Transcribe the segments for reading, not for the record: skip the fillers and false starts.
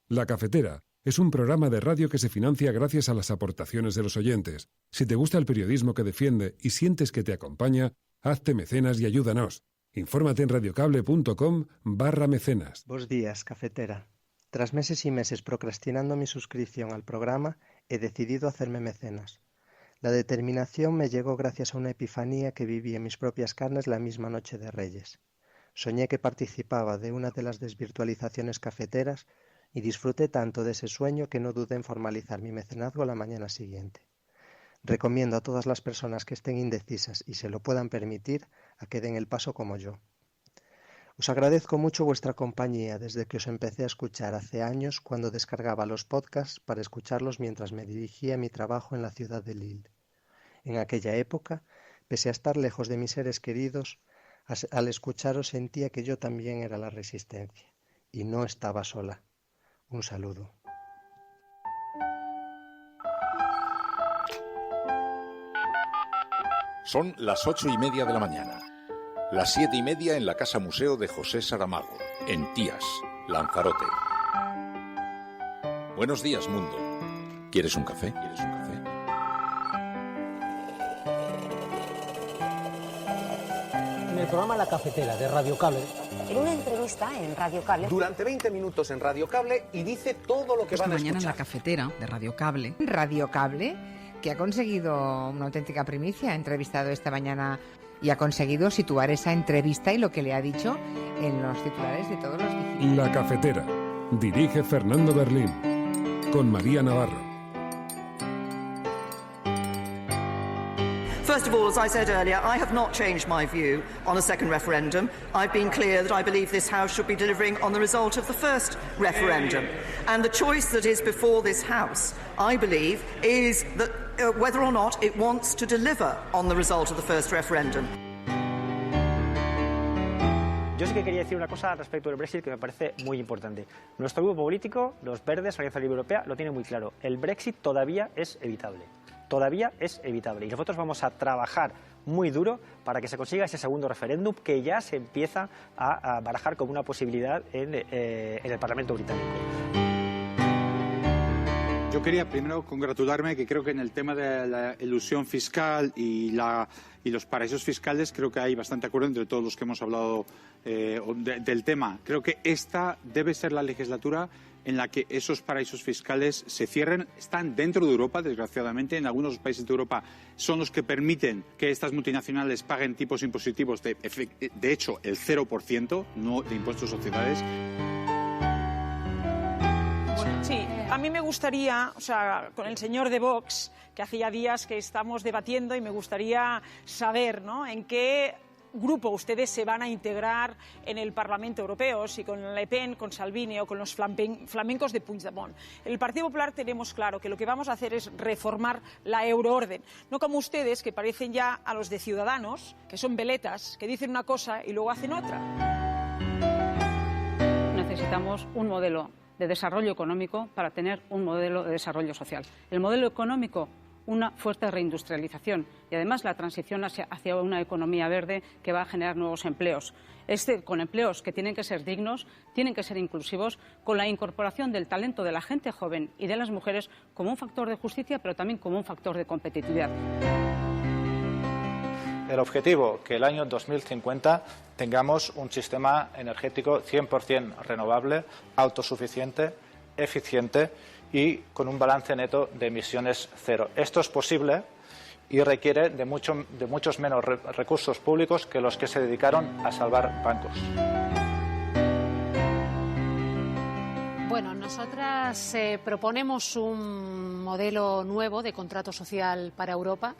La Cafetera es un programa de radio que se financia gracias a las aportaciones de los oyentes. Si te gusta el periodismo que defiende y sientes que te acompaña, hazte mecenas y ayúdanos. Infórmate en radiocable.com/mecenas. Buenos días, cafetera. Tras meses y meses procrastinando mi suscripción al programa, he decidido hacerme mecenas. La determinación me llegó gracias a una epifanía que viví en mis propias carnes la misma noche de Reyes. Soñé que participaba de una de las desvirtualizaciones cafeteras y disfruté tanto de ese sueño que no dudé en formalizar mi mecenazgo la mañana siguiente. Recomiendo a todas las personas que estén indecisas y se lo puedan permitir a que den el paso como yo. Os agradezco mucho vuestra compañía desde que os empecé a escuchar hace años cuando descargaba los podcasts para escucharlos mientras me dirigía a mi trabajo en la ciudad de Lille. En aquella época, pese a estar lejos de mis seres queridos, al escucharos sentía que yo también era la resistencia y no estaba sola. Un saludo. Son las 8:30 de la mañana. Las 7:30 en la Casa Museo de José Saramago, en Tías, Lanzarote. Buenos días, mundo. ¿Quieres un café? En el programa La Cafetera de Radio Cable. En una entrevista en Radio Cable. Durante 20 minutos en Radio Cable y dice todo lo que van a escuchar. Mañana en La Cafetera de Radio Cable. Radio Cable, que ha conseguido una auténtica primicia, ha entrevistado esta mañana y ha conseguido situar esa entrevista y lo que le ha dicho en los titulares de todos los digitales. La Cafetera. Dirige Fernando Berlín. Con María Navarro. First of all, as I said earlier, I have not changed my view on a second referendum. I've been clear that I believe this House should be delivering on the result of the first referendum. And the choice that is before this House, I believe, is that whether or not it wants to deliver on the result of the first referendum. Yo sí que quería decir una cosa respecto del Brexit que me parece muy importante. Nuestro grupo político, los Verdes, Alianza Libre Europea, lo tiene muy claro. El Brexit todavía es evitable. Todavía es evitable. Y nosotros vamos a trabajar muy duro para que se consiga ese segundo referéndum que ya se empieza a barajar como una posibilidad en el Parlamento británico. Yo quería primero congratularme, que creo que en el tema de la elusión fiscal y los paraísos fiscales creo que hay bastante acuerdo entre todos los que hemos hablado del tema. Creo que esta debe ser la legislatura en la que esos paraísos fiscales se cierren. Están dentro de Europa, desgraciadamente. En algunos países de Europa son los que permiten que estas multinacionales paguen tipos impositivos de hecho, el 0%, no de impuestos a sociedades. Sí, a mí me gustaría, con el señor de Vox, que hace ya días que estamos debatiendo, y me gustaría saber, ¿no?, en qué grupo ustedes se van a integrar en el Parlamento Europeo, si con Le Pen, con Salvini o con los flamencos de Puigdemont. En el Partido Popular tenemos claro que lo que vamos a hacer es reformar la euroorden, no como ustedes, que parecen ya a los de Ciudadanos, que son veletas, que dicen una cosa y luego hacen otra. Necesitamos un modelo de desarrollo económico para tener un modelo de desarrollo social. El modelo económico, una fuerte reindustrialización y además la transición hacia una economía verde que va a generar nuevos empleos. Con empleos que tienen que ser dignos, tienen que ser inclusivos, con la incorporación del talento de la gente joven y de las mujeres como un factor de justicia, pero también como un factor de competitividad. El objetivo, que el año 2050 tengamos un sistema energético 100% renovable, autosuficiente, eficiente y con un balance neto de emisiones cero. Esto es posible y requiere de muchos menos recursos públicos que los que se dedicaron a salvar bancos. Bueno, nosotras proponemos un modelo nuevo de contrato social para Europa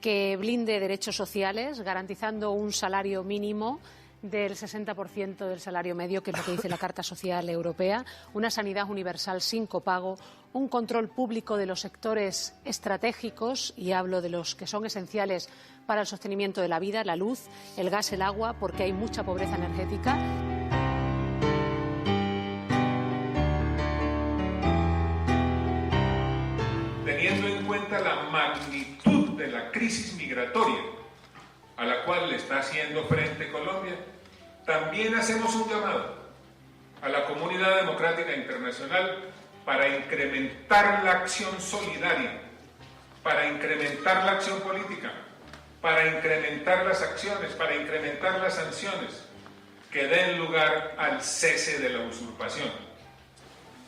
que blinde derechos sociales, garantizando un salario mínimo del 60% del salario medio, que es lo que dice la Carta Social Europea, una sanidad universal sin copago, un control público de los sectores estratégicos, y hablo de los que son esenciales para el sostenimiento de la vida, la luz, el gas, el agua, porque hay mucha pobreza energética. Teniendo en cuenta la magnitud de la crisis migratoria a la cual le está haciendo frente Colombia, también hacemos un llamado a la comunidad democrática internacional para incrementar la acción solidaria, para incrementar la acción política, para incrementar las acciones, para incrementar las sanciones que den lugar al cese de la usurpación.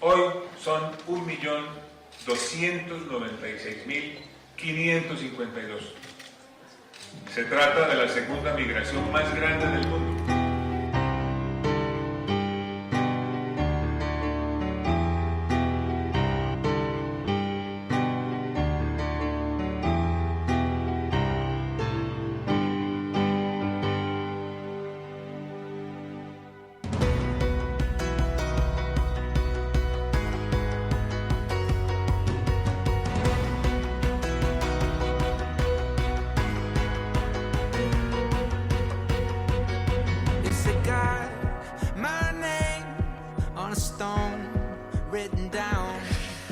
Hoy son 1.296.552. Se trata de la segunda migración más grande del mundo.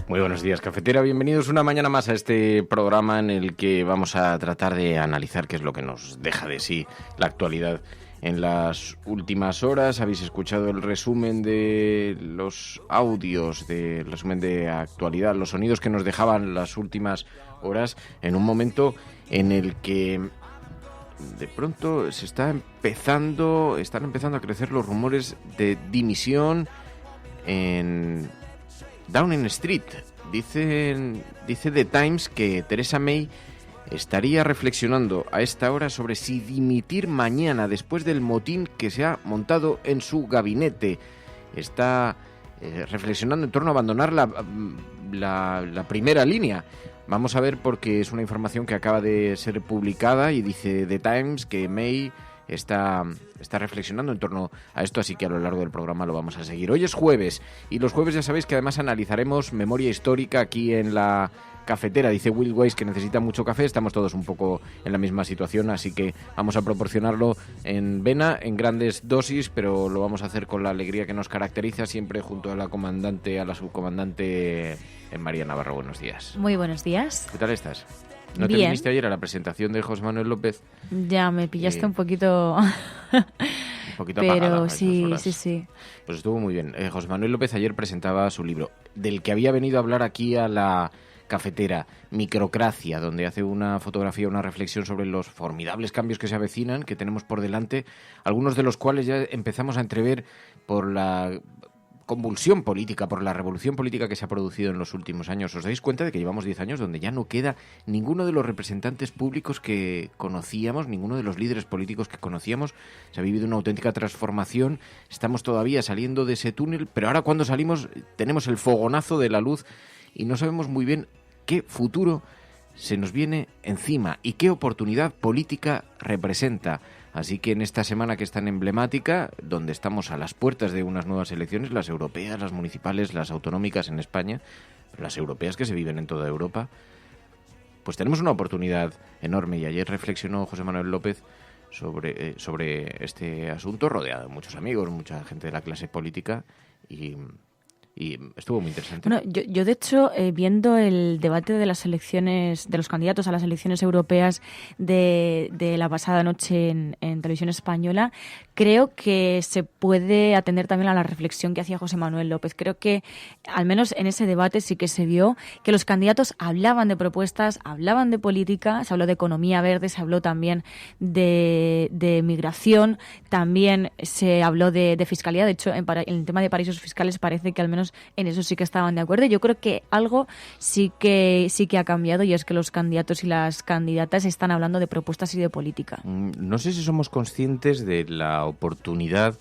Muy buenos días, cafetera. Bienvenidos una mañana más a este programa en el que vamos a tratar de analizar qué es lo que nos deja de sí la actualidad en las últimas horas. Habéis escuchado el resumen de los audios, del resumen de actualidad, los sonidos que nos dejaban las últimas horas en un momento en el que de pronto están empezando a crecer los rumores de dimisión en Downing Street. Dice The Times que Theresa May estaría reflexionando a esta hora sobre si dimitir mañana después del motín que se ha montado en su gabinete. Está reflexionando en torno a abandonar la primera línea. Vamos a ver, porque es una información que acaba de ser publicada y dice The Times que May está reflexionando en torno a esto, así que a lo largo del programa lo vamos a seguir. Hoy es jueves y los jueves ya sabéis que además analizaremos memoria histórica aquí en la cafetera. Dice Will Weiss que necesita mucho café, estamos todos un poco en la misma situación, así que vamos a proporcionarlo en vena, en grandes dosis, pero lo vamos a hacer con la alegría que nos caracteriza, siempre junto a la subcomandante María Navarro. Buenos días. Muy buenos días. ¿Qué tal estás? ¿No te Bien. viniste ayer a la presentación de José Manuel López? Ya, me pillaste un poquito... Un poquito apagada. Pero sí. Pues estuvo muy bien. José Manuel López ayer presentaba su libro, del que había venido a hablar aquí a la cafetera, Microcracia, donde hace una fotografía, una reflexión sobre los formidables cambios que se avecinan, que tenemos por delante, algunos de los cuales ya empezamos a entrever por la convulsión política, por la revolución política que se ha producido en los últimos años. ¿Os dais cuenta de que llevamos 10 años donde ya no queda ninguno de los representantes públicos que conocíamos, ninguno de los líderes políticos que conocíamos? Se ha vivido una auténtica transformación, estamos todavía saliendo de ese túnel, pero ahora cuando salimos tenemos el fogonazo de la luz y no sabemos muy bien qué futuro se nos viene encima y qué oportunidad política representa. Así que en esta semana que es tan emblemática, donde estamos a las puertas de unas nuevas elecciones, las europeas, las municipales, las autonómicas en España, las europeas que se viven en toda Europa, pues tenemos una oportunidad enorme. Y ayer reflexionó José Manuel López sobre este asunto, rodeado de muchos amigos, mucha gente de la clase política, y estuvo muy interesante. Bueno, yo de hecho, viendo el debate de las elecciones, de los candidatos a las elecciones europeas de la pasada noche en Televisión Española, creo que se puede atender también a la reflexión que hacía José Manuel López. Creo que, al menos en ese debate, sí que se vio que los candidatos hablaban de propuestas, hablaban de política, se habló de economía verde, se habló también de migración, también se habló de fiscalidad. De hecho, en el tema de paraísos fiscales parece que al menos en eso sí que estaban de acuerdo. Yo creo que algo sí que ha cambiado, y es que los candidatos y las candidatas están hablando de propuestas y de política. No sé si somos conscientes de la oportunidad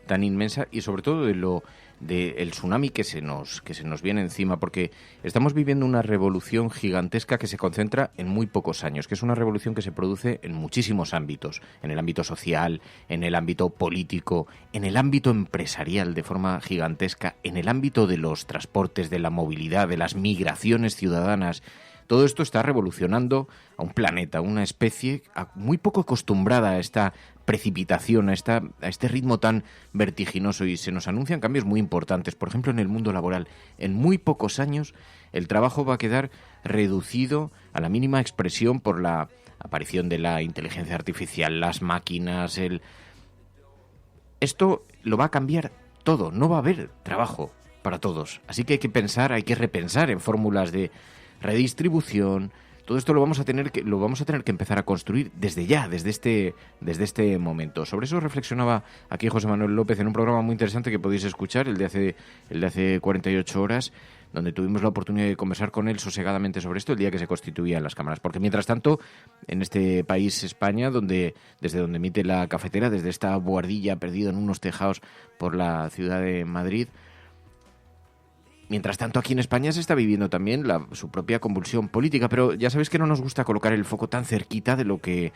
tan inmensa y sobre todo del tsunami que se nos viene encima, porque estamos viviendo una revolución gigantesca que se concentra en muy pocos años, que es una revolución que se produce en muchísimos ámbitos, en el ámbito social, en el ámbito político, en el ámbito empresarial de forma gigantesca, en el ámbito de los transportes, de la movilidad, de las migraciones ciudadanas. Todo esto está revolucionando a un planeta, una especie muy poco acostumbrada a esta precipitación, a este ritmo tan vertiginoso, y se nos anuncian cambios muy importantes. Por ejemplo, en el mundo laboral, en muy pocos años el trabajo va a quedar reducido a la mínima expresión por la aparición de la inteligencia artificial, las máquinas. Esto lo va a cambiar todo, no va a haber trabajo para todos. Así que hay que pensar, hay que repensar en fórmulas de redistribución. Todo esto lo vamos a tener que empezar a construir desde ya, desde este momento. Sobre eso reflexionaba aquí José Manuel López en un programa muy interesante que podéis escuchar, el de hace 48 horas, donde tuvimos la oportunidad de conversar con él sosegadamente sobre esto el día que se constituían las cámaras. Porque mientras tanto, en este país, España, desde donde emite la cafetera, desde esta bohardilla perdida en unos tejados por la ciudad de Madrid, mientras tanto, aquí en España se está viviendo también su propia convulsión política, pero ya sabéis que no nos gusta colocar el foco tan cerquita de lo que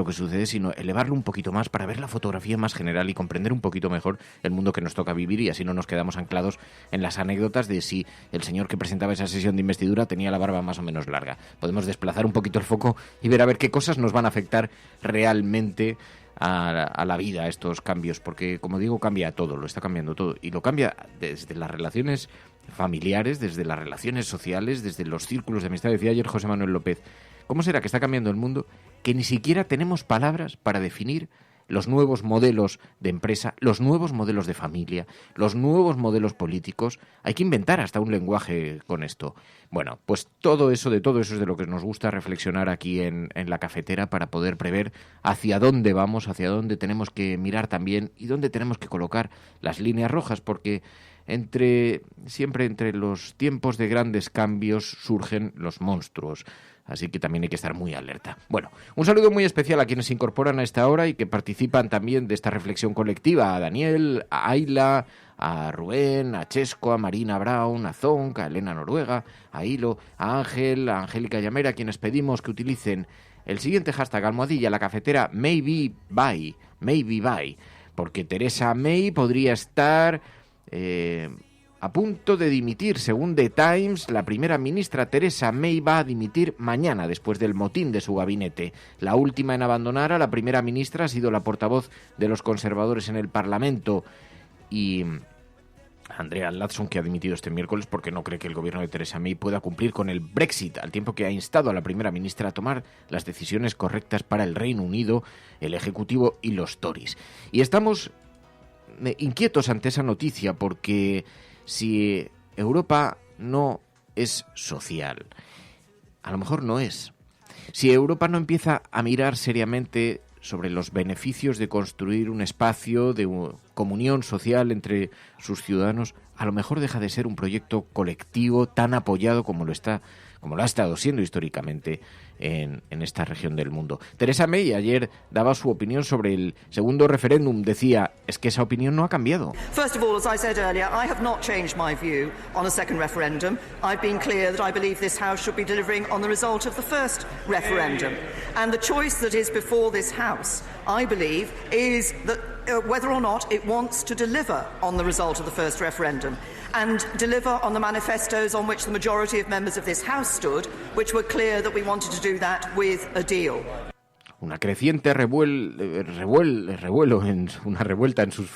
sucede, sino elevarlo un poquito más para ver la fotografía más general y comprender un poquito mejor el mundo que nos toca vivir, y así no nos quedamos anclados en las anécdotas de si el señor que presentaba esa sesión de investidura tenía la barba más o menos larga. Podemos desplazar un poquito el foco y ver a ver qué cosas nos van a afectar realmente a la vida, estos cambios, porque, como digo, cambia todo, lo está cambiando todo, y lo cambia desde las relaciones familiares, desde las relaciones sociales, desde los círculos de amistad. Decía ayer José Manuel López, ¿cómo será que está cambiando el mundo que ni siquiera tenemos palabras para definir los nuevos modelos de empresa, los nuevos modelos de familia, los nuevos modelos políticos? Hay que inventar hasta un lenguaje con esto. Bueno, pues de todo eso es de lo que nos gusta reflexionar aquí en la cafetera, para poder prever hacia dónde vamos, hacia dónde tenemos que mirar también y dónde tenemos que colocar las líneas rojas, porque siempre entre los tiempos de grandes cambios surgen los monstruos. Así que también hay que estar muy alerta. Bueno, un saludo muy especial a quienes se incorporan a esta hora y que participan también de esta reflexión colectiva. A Daniel, a Ayla, a Rubén, a Chesco, a Marina Brown, a Zonk, a Elena Noruega, a Hilo, a Ángel, a Angélica Llamera, a quienes pedimos que utilicen el siguiente hashtag, almohadilla, la cafetera, maybe buy, porque Theresa May podría estar a punto de dimitir. Según The Times, la primera ministra Theresa May va a dimitir mañana después del motín de su gabinete. La última en abandonar a la primera ministra ha sido la portavoz de los conservadores en el Parlamento, y Andrea Ladson, que ha dimitido este miércoles porque no cree que el gobierno de Theresa May pueda cumplir con el Brexit, al tiempo que ha instado a la primera ministra a tomar las decisiones correctas para el Reino Unido, el Ejecutivo y los Tories. Y estamos inquietos ante esa noticia, porque si Europa no es social, a lo mejor no es. Si Europa no empieza a mirar seriamente sobre los beneficios de construir un espacio de comunión social entre sus ciudadanos, a lo mejor deja de ser un proyecto colectivo tan apoyado como lo ha estado siendo históricamente en esta región del mundo. Theresa May ayer daba su opinión sobre el segundo referéndum. Decía, es que esa opinión no ha cambiado. First of all, as I said earlier, I have not changed my view on a second referendum. I've been clear that I believe this House should be delivering on the result of the first referendum. And the choice that is before this House, I believe, is that whether or not it wants to deliver on the result of the first referendum and deliver on the manifestos on which the majority of members of this House stood, which were clear that we wanted to do that with a deal. Una creciente una revuelta en sus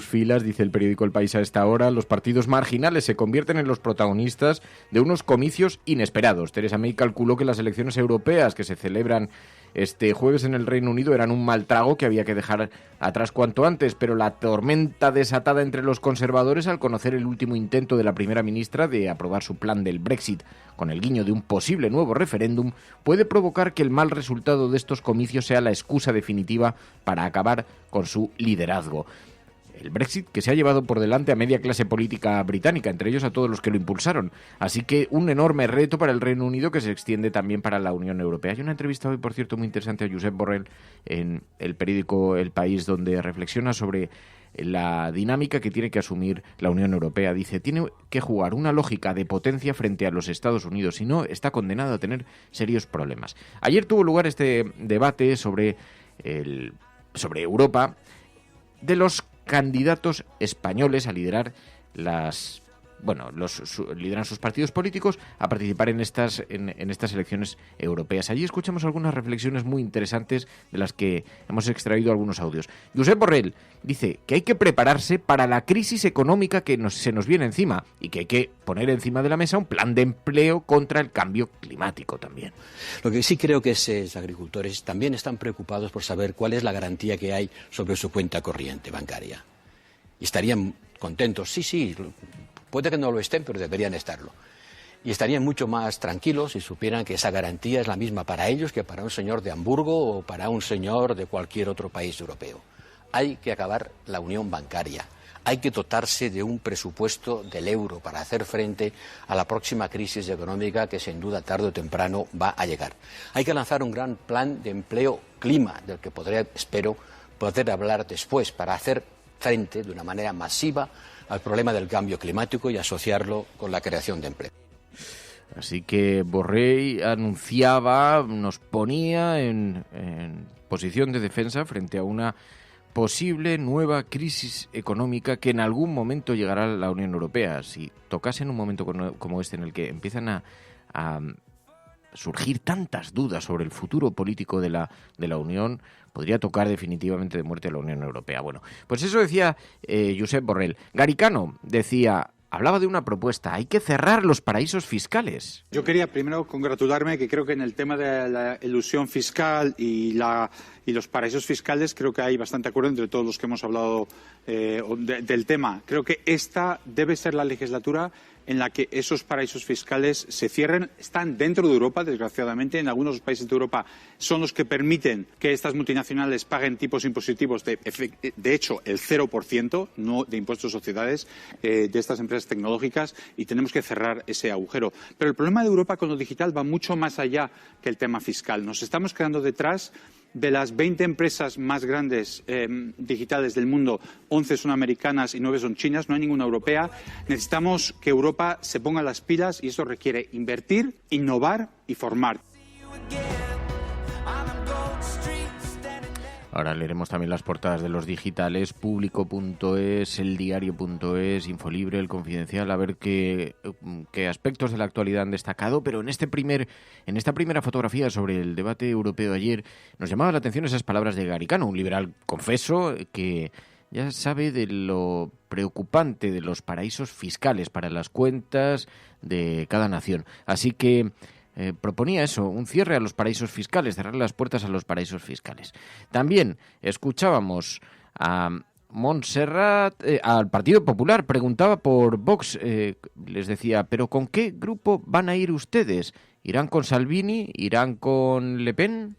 filas, dice el periódico El País a esta hora. Los partidos marginales se convierten en los protagonistas de unos comicios inesperados. Theresa May calculó que las elecciones europeas que se celebran este jueves en el Reino Unido eran un mal trago que había que dejar atrás cuanto antes, pero la tormenta desatada entre los conservadores al conocer el último intento de la primera ministra de aprobar su plan del Brexit con el guiño de un posible nuevo referéndum puede provocar que el mal resultado de estos comicios sea la excusa definitiva para acabar con su liderazgo. El Brexit que se ha llevado por delante a media clase política británica, entre ellos a todos los que lo impulsaron. Así que un enorme reto para el Reino Unido que se extiende también para la Unión Europea. Hay una entrevista hoy, por cierto, muy interesante a Josep Borrell en el periódico El País, donde reflexiona sobre la dinámica que tiene que asumir la Unión Europea. Dice, tiene que jugar una lógica de potencia frente a los Estados Unidos, si no está condenado a tener serios problemas. Ayer tuvo lugar este debate sobre Europa, de los candidatos españoles a liderar lideran sus partidos políticos a participar en estas elecciones europeas. Allí escuchamos algunas reflexiones muy interesantes de las que hemos extraído algunos audios. Josep Borrell dice que hay que prepararse para la crisis económica que se nos viene encima y que hay que poner encima de la mesa un plan de empleo contra el cambio climático también. Lo que sí creo que los agricultores también están preocupados por saber cuál es la garantía que hay sobre su cuenta corriente bancaria. y estarían contentos. Sí, puede que no lo estén, pero deberían estarlo. Y estarían mucho más tranquilos si supieran que esa garantía es la misma para ellos que para un señor de Hamburgo o para un señor de cualquier otro país europeo. Hay que acabar la unión bancaria. Hay que dotarse de un presupuesto del euro para hacer frente a la próxima crisis económica que sin duda tarde o temprano va a llegar. Hay que lanzar un gran plan de empleo clima del que espero poder hablar después para hacer frente de una manera masiva al problema del cambio climático y asociarlo con la creación de empleo. Así que Borrell anunciaba, nos ponía en posición de defensa frente a una posible nueva crisis económica que en algún momento llegará a la Unión Europea. Si tocase en un momento como este en el que empiezan a surgir tantas dudas sobre el futuro político de la Unión, podría tocar definitivamente de muerte a la Unión Europea. Bueno, pues eso decía Josep Borrell. Garicano hablaba de una propuesta, hay que cerrar los paraísos fiscales. Yo quería primero congratularme, que creo que en el tema de la elusión fiscal y los paraísos fiscales creo que hay bastante acuerdo entre todos los que hemos hablado del tema. Creo que esta debe ser la legislatura en la que esos paraísos fiscales se cierren. Están dentro de Europa, desgraciadamente. En algunos países de Europa son los que permiten que estas multinacionales paguen tipos impositivos de hecho, el 0%, no de impuestos de sociedades, de estas empresas tecnológicas, y tenemos que cerrar ese agujero. Pero el problema de Europa con lo digital va mucho más allá que el tema fiscal. Nos estamos quedando detrás de las 20 empresas más grandes digitales del mundo. 11 son americanas y 9 son chinas, no hay ninguna europea. Necesitamos que Europa se ponga las pilas y eso requiere invertir, innovar y formar. Ahora leeremos también las portadas de los digitales, Público.es, eldiario.es, Infolibre, El Confidencial, a ver qué aspectos de la actualidad han destacado, pero en esta primera fotografía sobre el debate europeo ayer nos llamaba la atención esas palabras de Garicano, un liberal confeso que ya sabe de lo preocupante de los paraísos fiscales para las cuentas de cada nación. Así que proponía eso, un cierre a los paraísos fiscales, cerrar las puertas a los paraísos fiscales. También escuchábamos a Montserrat, al Partido Popular, preguntaba por Vox, les decía, ¿pero con qué grupo van a ir ustedes? ¿Irán con Salvini? ¿Irán con Le Pen?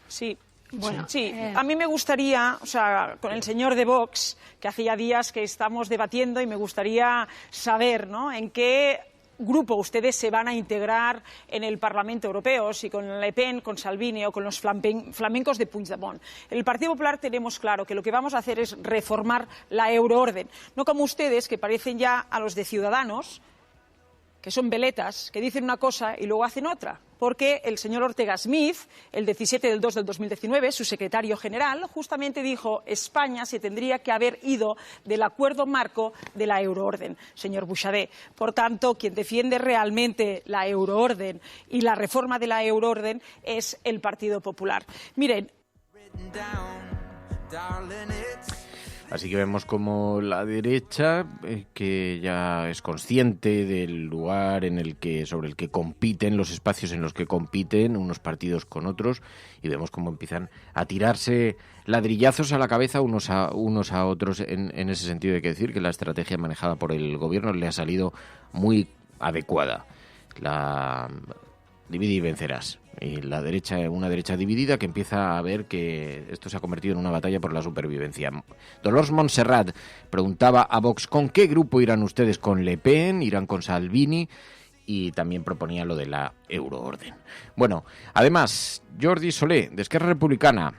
Sí. Bueno, sí, a mí me gustaría, con el señor de Vox, que hace ya días que estamos debatiendo, y me gustaría saber, ¿no?, en qué grupo ustedes se van a integrar en el Parlamento Europeo, si con Le Pen, con Salvini o con los flamencos de Puigdemont. En el Partido Popular tenemos claro que lo que vamos a hacer es reformar la euroorden, no como ustedes, que parecen ya a los de Ciudadanos, que son veletas, que dicen una cosa y luego hacen otra. Porque el señor Ortega Smith, el 17/2/2019, su secretario general, justamente dijo España se tendría que haber ido del acuerdo marco de la euroorden, señor Bouchardet. Por tanto, quien defiende realmente la euroorden y la reforma de la euroorden es el Partido Popular. Miren. Así que vemos como la derecha, que ya es consciente del lugar sobre el que compiten, los espacios en los que compiten unos partidos con otros, y vemos cómo empiezan a tirarse ladrillazos a la cabeza unos a otros. En ese sentido hay que decir que la estrategia manejada por el gobierno le ha salido muy adecuada. La divide y vencerás. Y la derecha, una derecha dividida que empieza a ver que esto se ha convertido en una batalla por la supervivencia. Dolors Montserrat preguntaba a Vox ¿con qué grupo irán ustedes? ¿Con Le Pen? ¿Irán con Salvini? Y también proponía lo de la euroorden. Bueno, además, Jordi Solé, de Esquerra Republicana,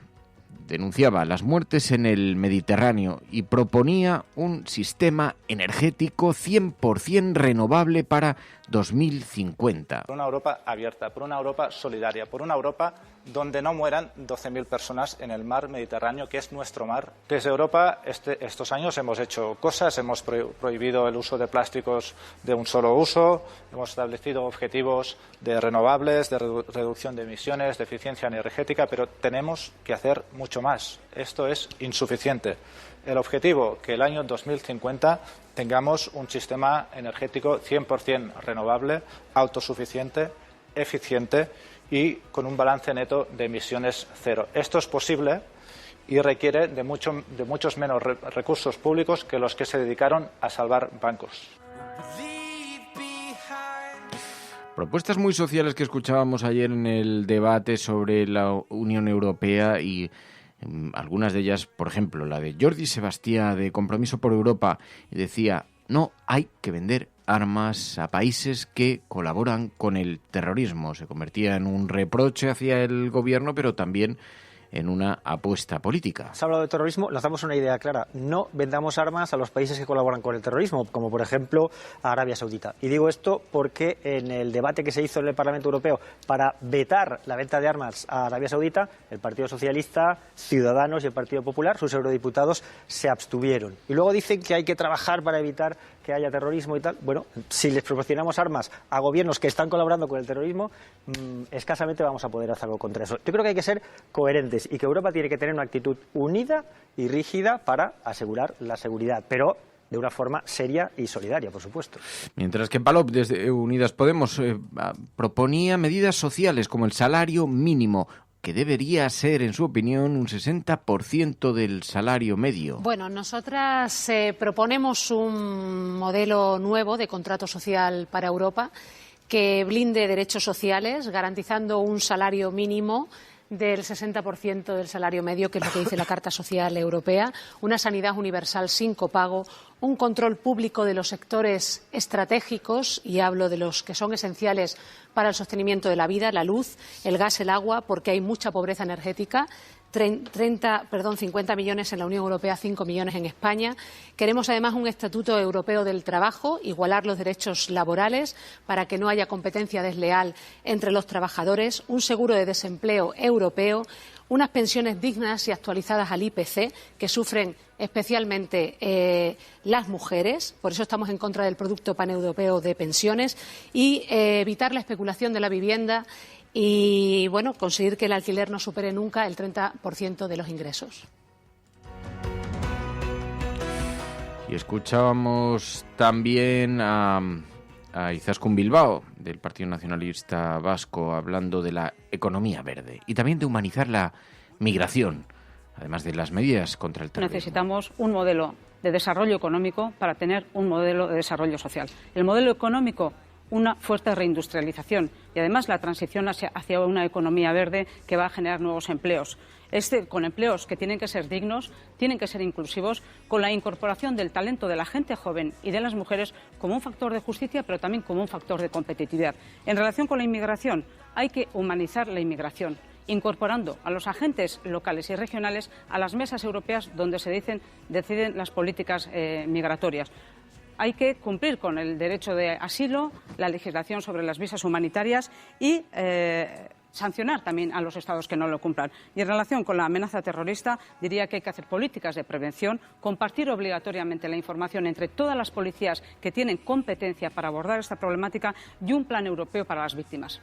denunciaba las muertes en el Mediterráneo y proponía un sistema energético 100% renovable para 2050. Por una Europa abierta, por una Europa solidaria, por una Europa donde no mueran 12.000 personas en el mar Mediterráneo, que es nuestro mar. Desde Europa estos años hemos hecho cosas, hemos prohibido el uso de plásticos de un solo uso, hemos establecido objetivos de renovables, de reducción de emisiones, de eficiencia energética, pero tenemos que hacer mucho más. Esto es insuficiente. El objetivo, que el año 2050 tengamos un sistema energético 100% renovable, autosuficiente, eficiente y con un balance neto de emisiones cero. Esto es posible y requiere de muchos menos recursos públicos que los que se dedicaron a salvar bancos. Propuestas muy sociales que escuchábamos ayer en el debate sobre la Unión Europea y algunas de ellas, por ejemplo, la de Jordi Sebastia de Compromiso por Europa, decía, no hay que vender armas a países que colaboran con el terrorismo. Se convertía en un reproche hacia el gobierno, pero también en una apuesta política. Se ha hablado de terrorismo, nos damos una idea clara. No vendamos armas a los países que colaboran con el terrorismo, como por ejemplo a Arabia Saudita. Y digo esto porque en el debate que se hizo en el Parlamento Europeo para vetar la venta de armas a Arabia Saudita, el Partido Socialista, Ciudadanos y el Partido Popular, sus eurodiputados, se abstuvieron. Y luego dicen que hay que trabajar para evitar que haya terrorismo y tal. Bueno, si les proporcionamos armas a gobiernos que están colaborando con el terrorismo, escasamente vamos a poder hacer algo contra eso. Yo creo que hay que ser coherentes y que Europa tiene que tener una actitud unida y rígida para asegurar la seguridad, pero de una forma seria y solidaria, por supuesto. Mientras que Palop, desde Unidas Podemos, proponía medidas sociales como el salario mínimo, que debería ser, en su opinión, un 60% del salario medio. Bueno, nosotras proponemos un modelo nuevo de contrato social para Europa que blinde derechos sociales, garantizando un salario mínimo del 60% del salario medio, que es lo que dice la Carta Social Europea, una sanidad universal sin copago, un control público de los sectores estratégicos, y hablo de los que son esenciales para el sostenimiento de la vida, la luz, el gas, el agua, porque hay mucha pobreza energética. 50 millones en la Unión Europea, 5 millones en España. Queremos además un estatuto europeo del trabajo, igualar los derechos laborales para que no haya competencia desleal entre los trabajadores, un seguro de desempleo europeo, unas pensiones dignas y actualizadas al IPC, que sufren especialmente las mujeres, por eso estamos en contra del producto paneuropeo de pensiones, y evitar la especulación de la vivienda y, bueno, conseguir que el alquiler no supere nunca el 30% de los ingresos. Y escuchábamos también a Izaskun Bilbao, del Partido Nacionalista Vasco, hablando de la economía verde y también de humanizar la migración, además de las medidas contra el terrorismo. Necesitamos un modelo de desarrollo económico para tener un modelo de desarrollo social. El modelo económico, una fuerte reindustrialización y además la transición hacia una economía verde que va a generar nuevos empleos. Con empleos que tienen que ser dignos, tienen que ser inclusivos, con la incorporación del talento de la gente joven y de las mujeres como un factor de justicia, pero también como un factor de competitividad. En relación con la inmigración, hay que humanizar la inmigración, incorporando a los agentes locales y regionales a las mesas europeas donde se deciden las políticas migratorias. Hay que cumplir con el derecho de asilo, la legislación sobre las visas humanitarias y sancionar también a los Estados que no lo cumplan. Y en relación con la amenaza terrorista, diría que hay que hacer políticas de prevención, compartir obligatoriamente la información entre todas las policías que tienen competencia para abordar esta problemática y un plan europeo para las víctimas.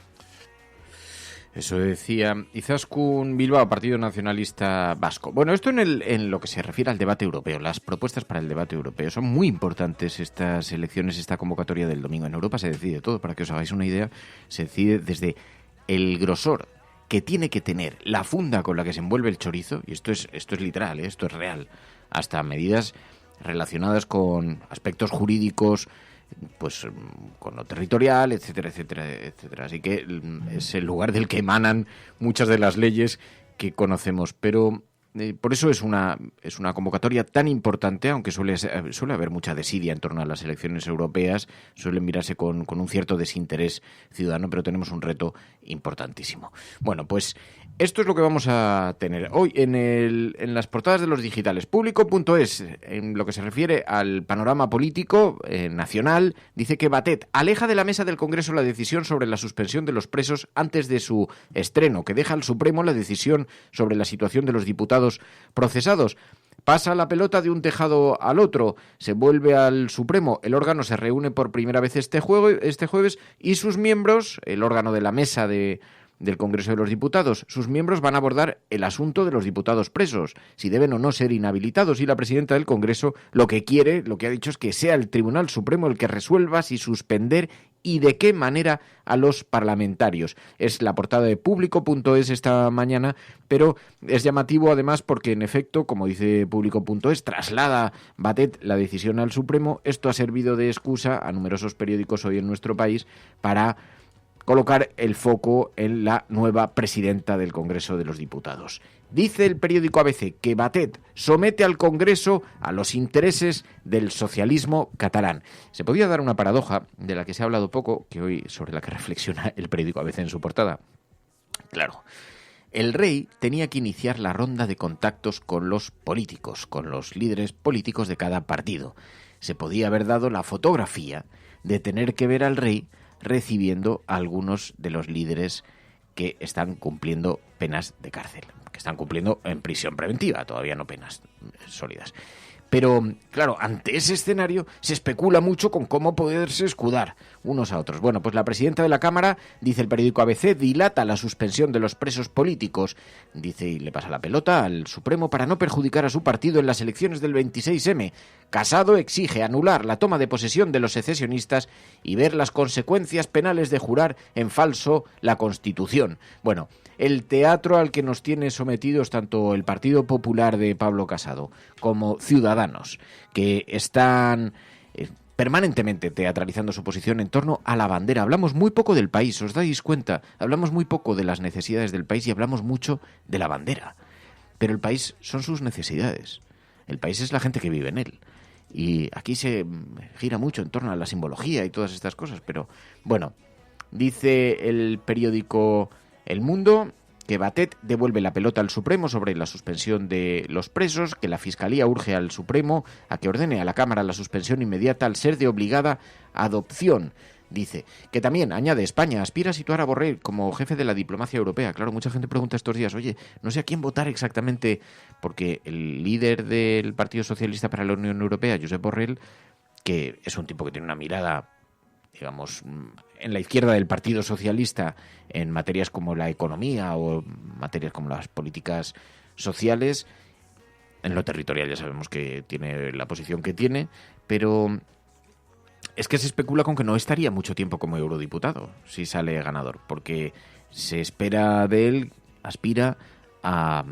Eso decía Izaskun Bilbao, Partido Nacionalista Vasco. Bueno, esto en lo que se refiere al debate europeo. Las propuestas para el debate europeo son muy importantes. Estas elecciones, esta convocatoria del domingo. En Europa se decide todo, para que os hagáis una idea. Se decide desde el grosor que tiene que tener la funda con la que se envuelve el chorizo, y esto es literal, esto es real, hasta medidas relacionadas con aspectos jurídicos, pues con lo territorial, etcétera, etcétera, etcétera. Así que es el lugar del que emanan muchas de las leyes que conocemos, pero por eso es una convocatoria tan importante, aunque suele haber mucha desidia en torno a las elecciones europeas, suelen mirarse con un cierto desinterés ciudadano, pero tenemos un reto importantísimo. Bueno, pues esto es lo que vamos a tener hoy en las portadas de los digitales. Público.es, en lo que se refiere al panorama político nacional, dice que Batet aleja de la mesa del Congreso la decisión sobre la suspensión de los presos antes de su estreno, que deja al Supremo la decisión sobre la situación de los diputados procesados. Pasa la pelota de un tejado al otro, se vuelve al Supremo, el órgano se reúne por primera vez este jueves y sus miembros, el órgano de la mesa del Congreso de los Diputados, sus miembros van a abordar el asunto de los diputados presos, si deben o no ser inhabilitados, y la presidenta del Congreso lo que ha dicho es que sea el Tribunal Supremo el que resuelva si suspender y de qué manera a los parlamentarios. Es la portada de Público.es esta mañana, pero es llamativo además porque en efecto, como dice Público.es, traslada Batet la decisión al Supremo. Esto ha servido de excusa a numerosos periódicos hoy en nuestro país para colocar el foco en la nueva presidenta del Congreso de los Diputados. Dice el periódico ABC que Batet somete al Congreso a los intereses del socialismo catalán. Se podía dar una paradoja de la que se ha hablado poco, que hoy sobre la que reflexiona el periódico ABC en su portada. Claro, el rey tenía que iniciar la ronda de contactos con los políticos, con los líderes políticos de cada partido. Se podía haber dado la fotografía de tener que ver al rey recibiendo a algunos de los líderes que están cumpliendo penas de cárcel, que están cumpliendo en prisión preventiva, todavía no penas sólidas. Pero, claro, ante ese escenario se especula mucho con cómo poderse escudar unos a otros. Bueno, pues la presidenta de la Cámara, dice el periódico ABC, dilata la suspensión de los presos políticos. Dice, y le pasa la pelota al Supremo para no perjudicar a su partido en las elecciones del 26M. Casado exige anular la toma de posesión de los secesionistas y ver las consecuencias penales de jurar en falso la Constitución. Bueno, el teatro al que nos tiene sometidos tanto el Partido Popular de Pablo Casado como Ciudadanos, que están permanentemente teatralizando su posición en torno a la bandera. Hablamos muy poco del país, ¿os dais cuenta? Hablamos muy poco de las necesidades del país y hablamos mucho de la bandera. Pero el país son sus necesidades. El país es la gente que vive en él. Y aquí se gira mucho en torno a la simbología y todas estas cosas. Pero, bueno, dice el periódico El Mundo que Batet devuelve la pelota al Supremo sobre la suspensión de los presos, que la Fiscalía urge al Supremo a que ordene a la Cámara la suspensión inmediata al ser de obligada adopción. Dice que también, añade, España aspira a situar a Borrell como jefe de la diplomacia europea. Claro, mucha gente pregunta estos días, oye, no sé a quién votar exactamente, porque el líder del Partido Socialista para la Unión Europea, Josep Borrell, que es un tipo que tiene una mirada, digamos, en la izquierda del Partido Socialista en materias como la economía o materias como las políticas sociales. En lo territorial ya sabemos que tiene la posición que tiene, pero es que se especula con que no estaría mucho tiempo como eurodiputado si sale ganador, porque se espera de él, aspira a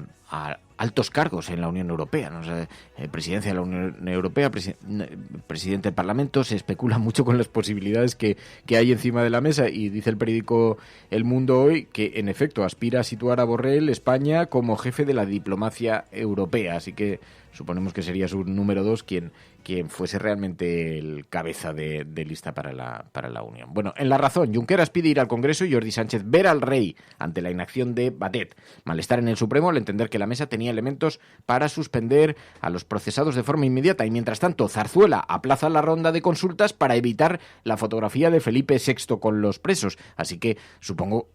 altos cargos en la Unión Europea, ¿no? O sea, presidencia de la Unión Europea, presidente del Parlamento. Se especula mucho con las posibilidades que hay encima de la mesa, y dice el periódico El Mundo hoy que en efecto aspira a situar a Borrell, España, como jefe de la diplomacia europea, así que suponemos que sería su número 2 quien fuese realmente el cabeza de lista para la Unión. Bueno, en La Razón, Junqueras pide ir al Congreso y Jordi Sánchez ver al rey ante la inacción de Batet. Malestar en el Supremo al entender que la mesa tenía elementos para suspender a los procesados de forma inmediata, y mientras tanto Zarzuela aplaza la ronda de consultas para evitar la fotografía de Felipe VI con los presos. Así que supongo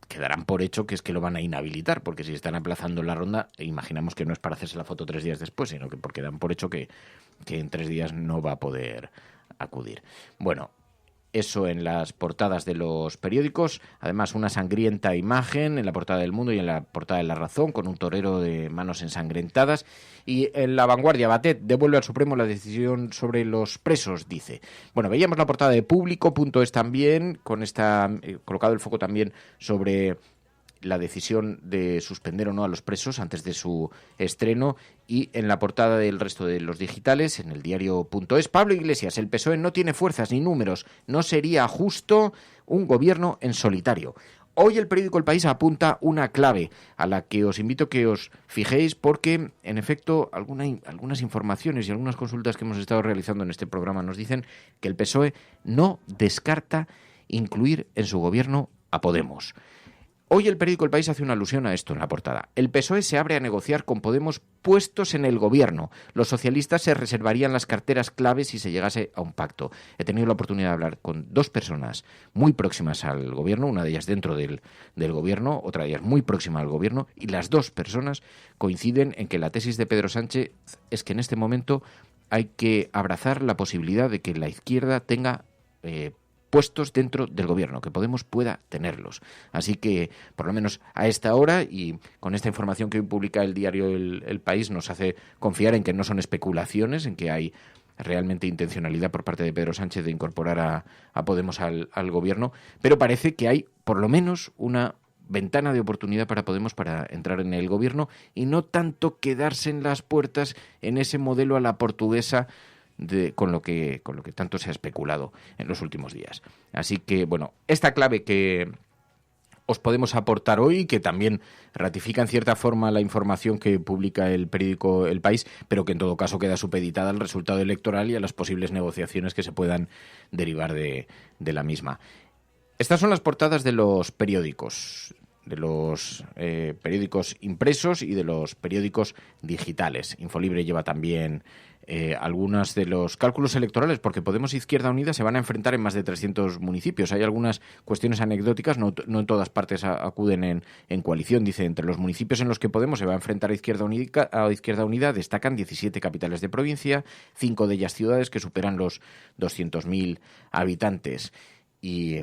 que darán por hecho que es que lo van a inhabilitar, porque si están aplazando la ronda, imaginamos que no es para hacerse la foto 3 días después, sino que porque dan por hecho que en 3 días no va a poder acudir. Bueno, eso en las portadas de los periódicos. Además, una sangrienta imagen en la portada del Mundo y en la portada de La Razón, con un torero de manos ensangrentadas. Y en La Vanguardia, Batet devuelve al Supremo la decisión sobre los presos, dice. Bueno, veíamos la portada de Público.es también, con colocado el foco también sobre la decisión de suspender o no a los presos antes de su estreno. Y en la portada del resto de los digitales, en el diario.es, Pablo Iglesias, el PSOE no tiene fuerzas ni números, no sería justo un gobierno en solitario. Hoy el periódico El País apunta una clave a la que os invito a que os fijéis, porque en efecto algunas informaciones y algunas consultas que hemos estado realizando en este programa nos dicen que el PSOE no descarta incluir en su gobierno a Podemos. Hoy el periódico El País hace una alusión a esto en la portada. El PSOE se abre a negociar con Podemos puestos en el gobierno. Los socialistas se reservarían las carteras claves si se llegase a un pacto. He tenido la oportunidad de hablar con 2 personas muy próximas al gobierno, una de ellas dentro del gobierno, otra de ellas muy próxima al gobierno, y las 2 personas coinciden en que la tesis de Pedro Sánchez es que en este momento hay que abrazar la posibilidad de que la izquierda tenga puestos dentro del gobierno, que Podemos pueda tenerlos. Así que, por lo menos a esta hora, y con esta información que hoy publica el diario El País, nos hace confiar en que no son especulaciones, en que hay realmente intencionalidad por parte de Pedro Sánchez de incorporar a Podemos al gobierno, pero parece que hay por lo menos una ventana de oportunidad para Podemos para entrar en el gobierno y no tanto quedarse en las puertas en ese modelo a la portuguesa con lo que tanto se ha especulado en los últimos días. Así que, bueno, esta clave que os podemos aportar hoy, que también ratifica en cierta forma la información que publica el periódico El País, pero que en todo caso queda supeditada al resultado electoral y a las posibles negociaciones que se puedan derivar de la misma. Estas son las portadas de los periódicos impresos y de los periódicos digitales. Infolibre lleva también algunos de los cálculos electorales, porque Podemos e Izquierda Unida se van a enfrentar en más de 300 municipios. Hay algunas cuestiones anecdóticas, no en todas partes acuden en coalición. Dice, entre los municipios en los que Podemos se va a enfrentar a Izquierda Unida destacan 17 capitales de provincia, 5 de ellas ciudades que superan los 200.000 habitantes. Y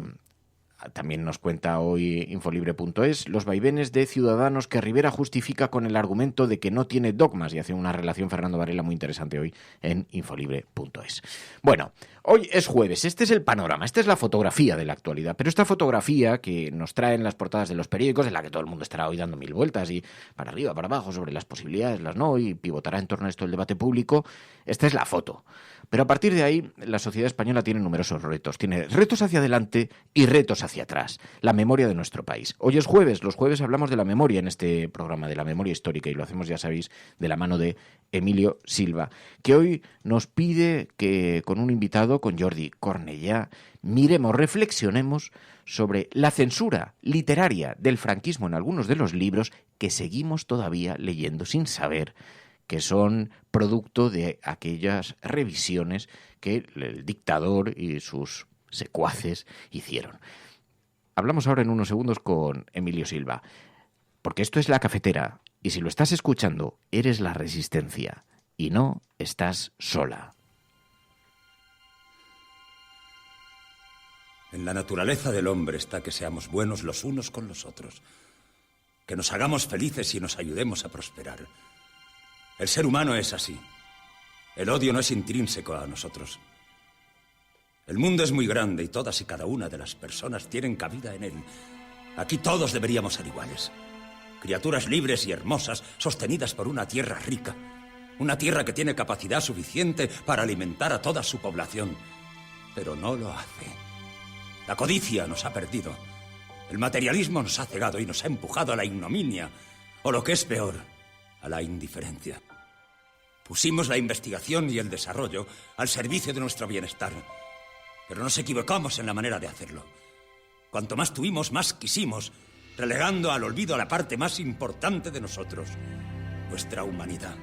también nos cuenta hoy Infolibre.es los vaivenes de Ciudadanos que Rivera justifica con el argumento de que no tiene dogmas, y hace una relación Fernando Varela muy interesante hoy en Infolibre.es. Bueno, hoy es jueves, este es el panorama, esta es la fotografía de la actualidad, pero esta fotografía que nos traen las portadas de los periódicos, en la que todo el mundo estará hoy dando mil vueltas y para arriba, para abajo, sobre las posibilidades, las no, y pivotará en torno a esto el debate público, esta es la foto. Pero a partir de ahí, la sociedad española tiene numerosos retos. Tiene retos hacia adelante y retos hacia atrás. La memoria de nuestro país. Hoy es jueves. Los jueves hablamos de la memoria en este programa, de la memoria histórica, y lo hacemos, ya sabéis, de la mano de Emilio Silva, que hoy nos pide que con un invitado, con Jordi Cornellà, reflexionemos sobre la censura literaria del franquismo en algunos de los libros que seguimos todavía leyendo sin saber que son producto de aquellas revisiones que el dictador y sus secuaces hicieron. Hablamos ahora en unos segundos con Emilio Silva, porque esto es La Cafetera, y si lo estás escuchando, eres la resistencia, y no estás sola. En la naturaleza del hombre está que seamos buenos los unos con los otros, que nos hagamos felices y nos ayudemos a prosperar. El ser humano es así. El odio no es intrínseco a nosotros. El mundo es muy grande y todas y cada una de las personas tienen cabida en él. Aquí todos deberíamos ser iguales. Criaturas libres y hermosas, sostenidas por una tierra rica. Una tierra que tiene capacidad suficiente para alimentar a toda su población. Pero no lo hace. La codicia nos ha perdido. El materialismo nos ha cegado y nos ha empujado a la ignominia. O lo que es peor, a la indiferencia. Pusimos la investigación y el desarrollo al servicio de nuestro bienestar. Pero nos equivocamos en la manera de hacerlo. Cuanto más tuvimos, más quisimos, relegando al olvido a la parte más importante de nosotros, nuestra humanidad.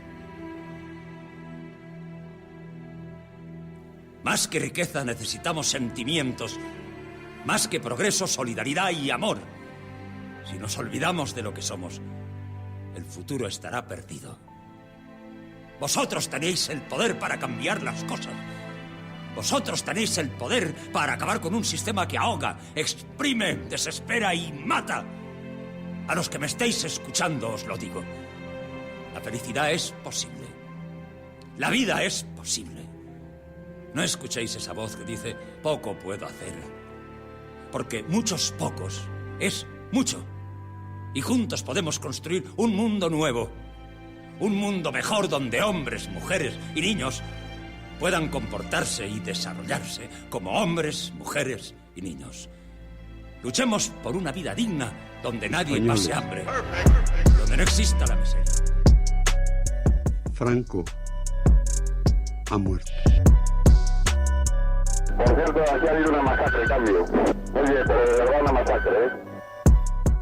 Más que riqueza necesitamos sentimientos, más que progreso, solidaridad y amor. Si nos olvidamos de lo que somos, el futuro estará perdido. Vosotros tenéis el poder para cambiar las cosas. Vosotros tenéis el poder para acabar con un sistema que ahoga, exprime, desespera y mata. A los que me estéis escuchando os lo digo. La felicidad es posible. La vida es posible. No escuchéis esa voz que dice, poco puedo hacer. Porque muchos pocos es mucho. Y juntos podemos construir un mundo nuevo. Un mundo mejor donde hombres, mujeres y niños puedan comportarse y desarrollarse como hombres, mujeres y niños. Luchemos por una vida digna donde nadie pase hambre, donde no exista la miseria. Franco ha muerto. Por cierto, aquí ha habido una masacre, cambio. Oye, pero de verdad una masacre, ¿eh?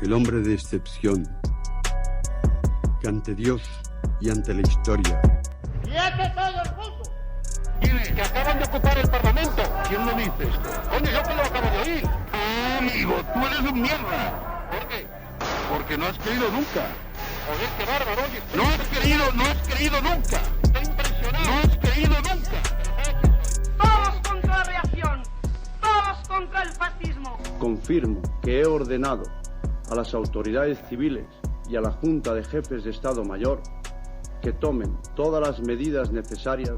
El hombre de excepción, que ante Dios y ante la historia. ¡Quiete todo el mundo! ¿Quiénes? Que acaban de ocupar el Parlamento. ¿Quién lo dice esto? Coño, yo que lo acabo de oír. Ah, amigo, tú eres un mierda. ¿Por qué? Porque no has querido nunca. Joder, qué bárbaro, oye. No has querido nunca. Estoy impresionado. No has querido nunca. Todos contra la reacción. Todos contra el fascismo. Confirmo que he ordenado a las autoridades civiles y a la Junta de Jefes de Estado Mayor que tomen todas las medidas necesarias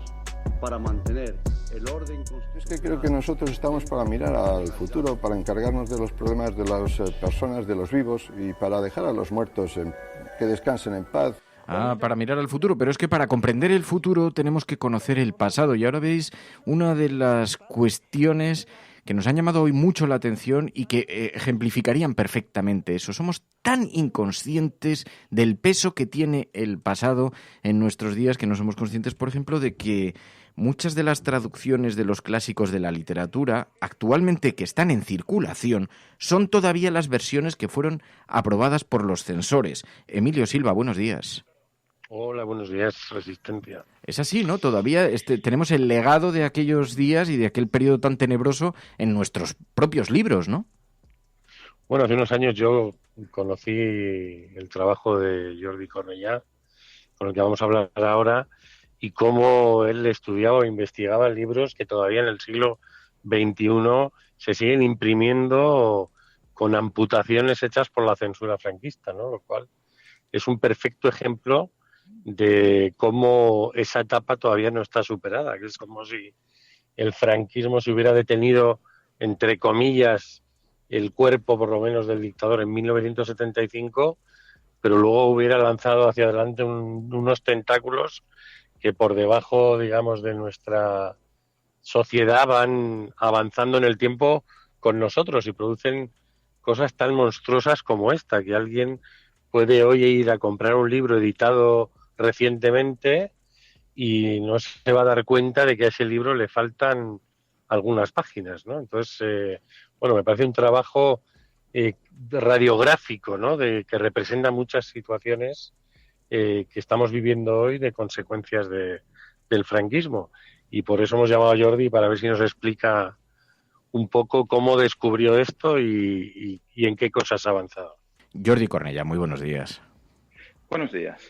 para mantener el orden constitucional. Es que creo que nosotros estamos para mirar al futuro, para encargarnos de los problemas de las personas, de los vivos y para dejar a los muertos que descansen en paz. Para mirar al futuro, pero es que para comprender el futuro tenemos que conocer el pasado. Y ahora veis una de las cuestiones que nos han llamado hoy mucho la atención y que ejemplificarían perfectamente eso. Somos tan inconscientes del peso que tiene el pasado en nuestros días que no somos conscientes, por ejemplo, de que muchas de las traducciones de los clásicos de la literatura, actualmente que están en circulación, son todavía las versiones que fueron aprobadas por los censores. Emilio Silva, buenos días. Hola, buenos días, Resistencia. Es así, ¿no? Todavía tenemos el legado de aquellos días y de aquel periodo tan tenebroso en nuestros propios libros, ¿no? Bueno, hace unos años yo conocí el trabajo de Jordi Cornellà, con el que vamos a hablar ahora, y cómo él estudiaba o investigaba libros que todavía en el siglo XXI se siguen imprimiendo con amputaciones hechas por la censura franquista, ¿no? Lo cual es un perfecto ejemplo de cómo esa etapa todavía no está superada, que es como si el franquismo se hubiera detenido, entre comillas, el cuerpo por lo menos del dictador en 1975, pero luego hubiera lanzado hacia adelante unos tentáculos que por debajo, digamos, de nuestra sociedad van avanzando en el tiempo con nosotros y producen cosas tan monstruosas como esta, que alguien puede hoy ir a comprar un libro editado recientemente y no se va a dar cuenta de que a ese libro le faltan algunas páginas, ¿no? Entonces, bueno, me parece un trabajo radiográfico, ¿no? Que representa muchas situaciones que estamos viviendo hoy de consecuencias del franquismo. Y por eso hemos llamado a Jordi para ver si nos explica un poco cómo descubrió esto y en qué cosas ha avanzado. Jordi Cornellà, muy buenos días. Buenos días.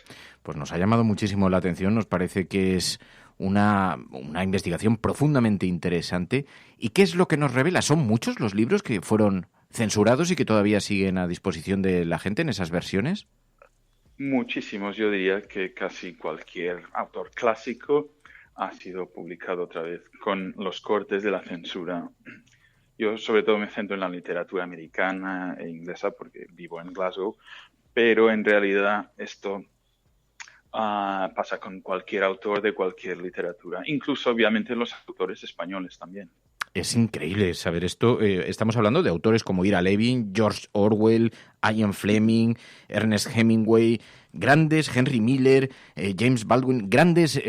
Pues nos ha llamado muchísimo la atención, nos parece que es una investigación profundamente interesante. ¿Y qué es lo que nos revela? ¿Son muchos los libros que fueron censurados y que todavía siguen a disposición de la gente en esas versiones? Muchísimos, yo diría que casi cualquier autor clásico ha sido publicado otra vez con los cortes de la censura. Yo sobre todo me centro en la literatura americana e inglesa porque vivo en Glasgow, pero en realidad esto pasa con cualquier autor de cualquier literatura, incluso obviamente los autores españoles también. Es increíble saber esto. Estamos hablando de autores como Ira Levin, George Orwell, Ian Fleming, Ernest Hemingway, grandes, Henry Miller, James Baldwin, grandes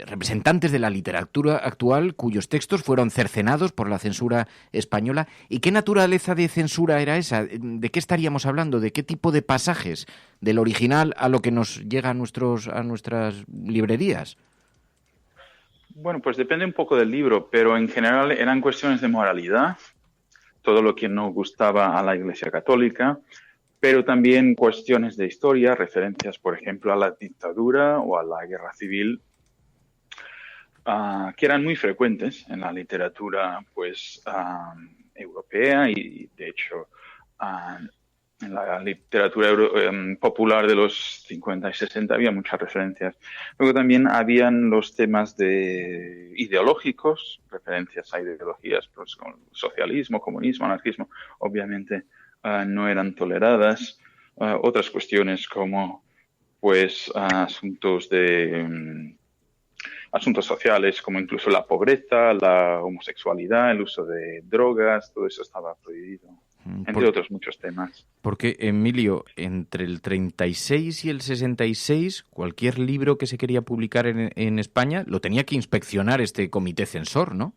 representantes de la literatura actual cuyos textos fueron cercenados por la censura española. ¿Y qué naturaleza de censura era esa? ¿De qué estaríamos hablando? ¿De qué tipo de pasajes? ¿Del original a lo que nos llega a nuestras librerías? Bueno, pues depende un poco del libro, pero en general eran cuestiones de moralidad, todo lo que no gustaba a la Iglesia Católica, pero también cuestiones de historia, referencias, por ejemplo, a la dictadura o a la guerra civil, que eran muy frecuentes en la literatura pues europea y, de hecho, en la literatura popular de los 50 y 60 había muchas referencias. Luego también habían los temas ideológicos, referencias a ideologías pues, como socialismo, comunismo, anarquismo, obviamente no eran toleradas. Otras cuestiones como pues asuntos sociales, como incluso la pobreza, la homosexualidad, el uso de drogas, todo eso estaba prohibido. Entre otros muchos temas. Porque, Emilio, entre el 36 y el 66, cualquier libro que se quería publicar en España lo tenía que inspeccionar este comité censor, ¿no?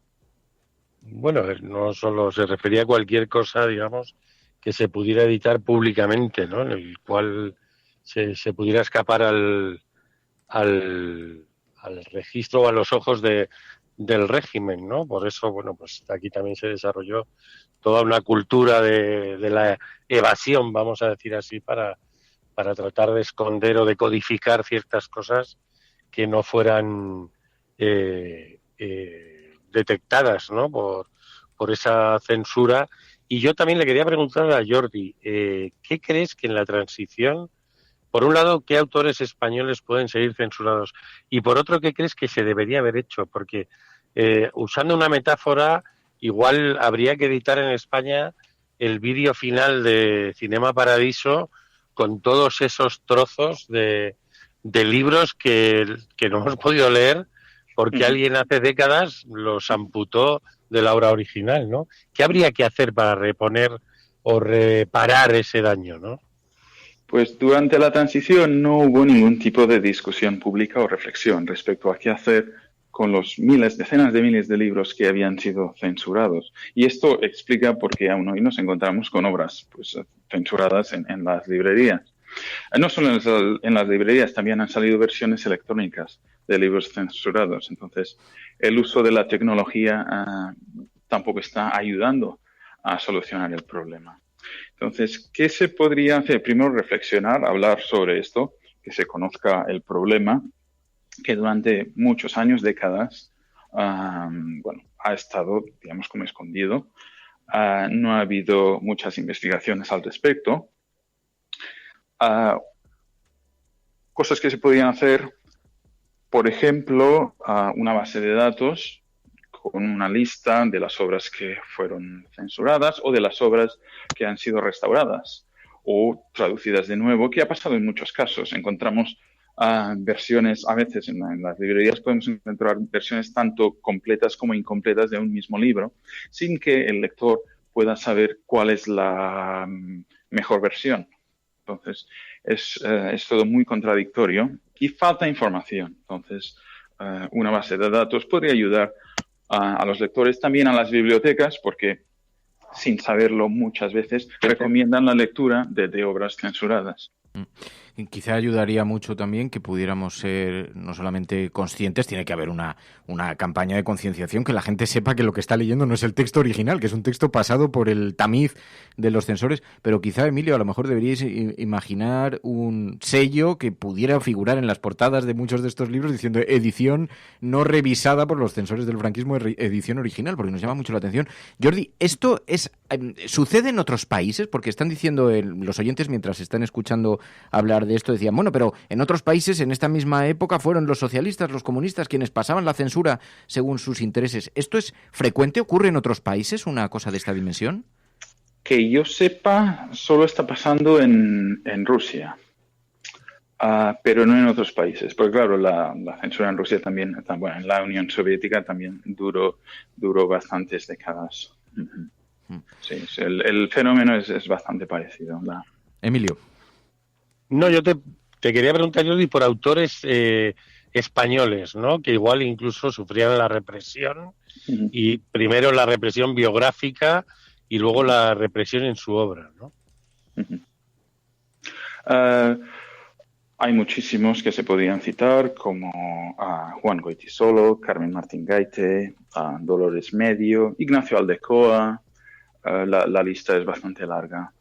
Bueno, no solo se refería a cualquier cosa, digamos, que se pudiera editar públicamente, ¿no? En el cual se pudiera escapar al registro o a los ojos del régimen, ¿no? Por eso, bueno, pues aquí también se desarrolló toda una cultura de la evasión, vamos a decir así, para tratar de esconder o de codificar ciertas cosas que no fueran detectadas, ¿no? Por esa censura. Y yo también le quería preguntar a Jordi, ¿qué crees que en la transición por un lado, ¿qué autores españoles pueden seguir censurados? Y por otro, ¿qué crees que se debería haber hecho? Porque usando una metáfora, igual habría que editar en España el vídeo final de Cinema Paradiso con todos esos trozos de libros que no hemos podido leer porque alguien hace décadas los amputó de la obra original, ¿no? ¿Qué habría que hacer para reponer o reparar ese daño, no? Pues durante la transición no hubo ningún tipo de discusión pública o reflexión respecto a qué hacer con los decenas de miles de libros que habían sido censurados. Y esto explica por qué aún hoy nos encontramos con obras pues, censuradas en las librerías. No solo en las librerías, también han salido versiones electrónicas de libros censurados. Entonces, el uso de la tecnología tampoco está ayudando a solucionar el problema. Entonces, ¿qué se podría hacer? Primero, reflexionar, hablar sobre esto, que se conozca el problema, que durante muchos años, décadas, ha estado, digamos, como escondido. No ha habido muchas investigaciones al respecto. Cosas que se podían hacer, por ejemplo, una base de datos con una lista de las obras que fueron censuradas o de las obras que han sido restauradas o traducidas de nuevo, que ha pasado en muchos casos. Encontramos versiones, a veces en las librerías podemos encontrar versiones tanto completas como incompletas de un mismo libro, sin que el lector pueda saber cuál es la mejor versión. Entonces, es todo muy contradictorio y falta información. Entonces, una base de datos podría ayudar a los lectores, también a las bibliotecas, porque sin saberlo muchas veces recomiendan la lectura de obras censuradas. Quizá ayudaría mucho también que pudiéramos ser no solamente conscientes, tiene que haber una campaña de concienciación, que la gente sepa que lo que está leyendo no es el texto original, que es un texto pasado por el tamiz de los censores, pero quizá, Emilio, a lo mejor deberíais imaginar un sello que pudiera figurar en las portadas de muchos de estos libros diciendo edición no revisada por los censores del franquismo, edición original, porque nos llama mucho la atención. Jordi, ¿esto sucede en otros países? Porque están diciendo los oyentes, mientras están escuchando hablar de esto, decían, bueno, pero en otros países en esta misma época fueron los socialistas, los comunistas quienes pasaban la censura según sus intereses. ¿Esto es frecuente? ¿Ocurre en otros países una cosa de esta dimensión? Que yo sepa, solo está pasando en Rusia, pero no en otros países. Porque claro, la censura en Rusia también, bueno, en la Unión Soviética también duró bastantes décadas. Sí, el fenómeno es bastante parecido. Emilio. No, yo te quería preguntar, Jordi, por autores españoles, ¿no? Que igual incluso sufrían la represión, y primero la represión biográfica y luego la represión en su obra, ¿no? Hay muchísimos que se podrían citar, como Juan Goytisolo, Carmen Martín Gaite, Dolores Medio, Ignacio Aldecoa. La lista es bastante larga.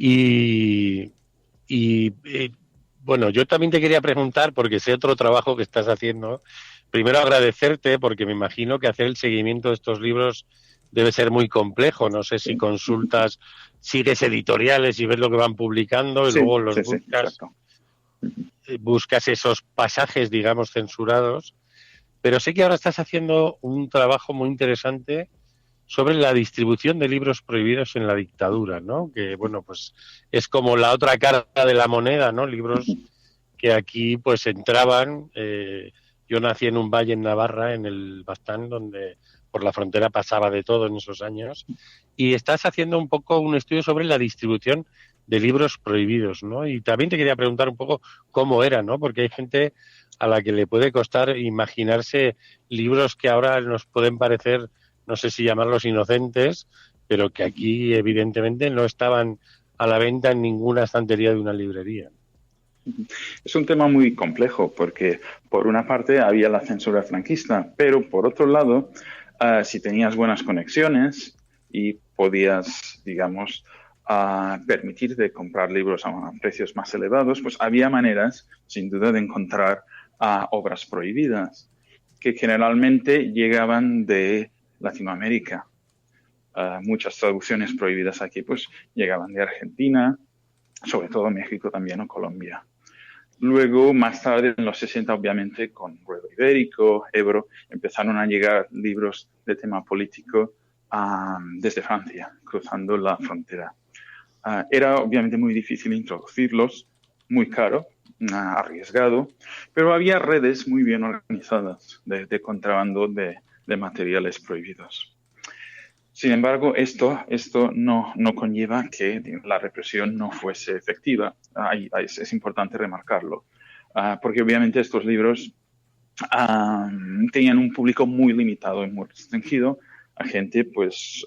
Y bueno, yo también te quería preguntar, porque sé otro trabajo que estás haciendo. Primero agradecerte, porque me imagino que hacer el seguimiento de estos libros debe ser muy complejo. No sé si consultas, sigues editoriales y ves lo que van publicando y luego los buscas esos pasajes, digamos, censurados. Pero sé que ahora estás haciendo un trabajo muy interesante sobre la distribución de libros prohibidos en la dictadura, ¿no? Que, bueno, pues es como la otra cara de la moneda, ¿no? Libros que aquí, pues, entraban. Yo nací en un valle en Navarra, en el Baztán, donde por la frontera pasaba de todo en esos años. Y estás haciendo un poco un estudio sobre la distribución de libros prohibidos, ¿no? Y también te quería preguntar un poco cómo era, ¿no? Porque hay gente a la que le puede costar imaginarse libros que ahora nos pueden parecer, no sé si llamarlos inocentes, pero que aquí evidentemente no estaban a la venta en ninguna estantería de una librería. Es un tema muy complejo porque por una parte había la censura franquista, pero por otro lado, si tenías buenas conexiones y podías, digamos, permitirte comprar libros a precios más elevados, pues había maneras, sin duda, de encontrar obras prohibidas, que generalmente llegaban de Latinoamérica. Muchas traducciones prohibidas aquí pues llegaban de Argentina, sobre todo México también o Colombia. Luego, más tarde, en los 60, obviamente, con Ruedo Ibérico, Ebro, empezaron a llegar libros de tema político desde Francia, cruzando la frontera. Era obviamente muy difícil introducirlos, muy caro, arriesgado, pero había redes muy bien organizadas de contrabando de materiales prohibidos. Sin embargo, esto no conlleva que la represión no fuese efectiva. Es importante remarcarlo, porque obviamente estos libros tenían un público muy limitado y muy restringido, a gente pues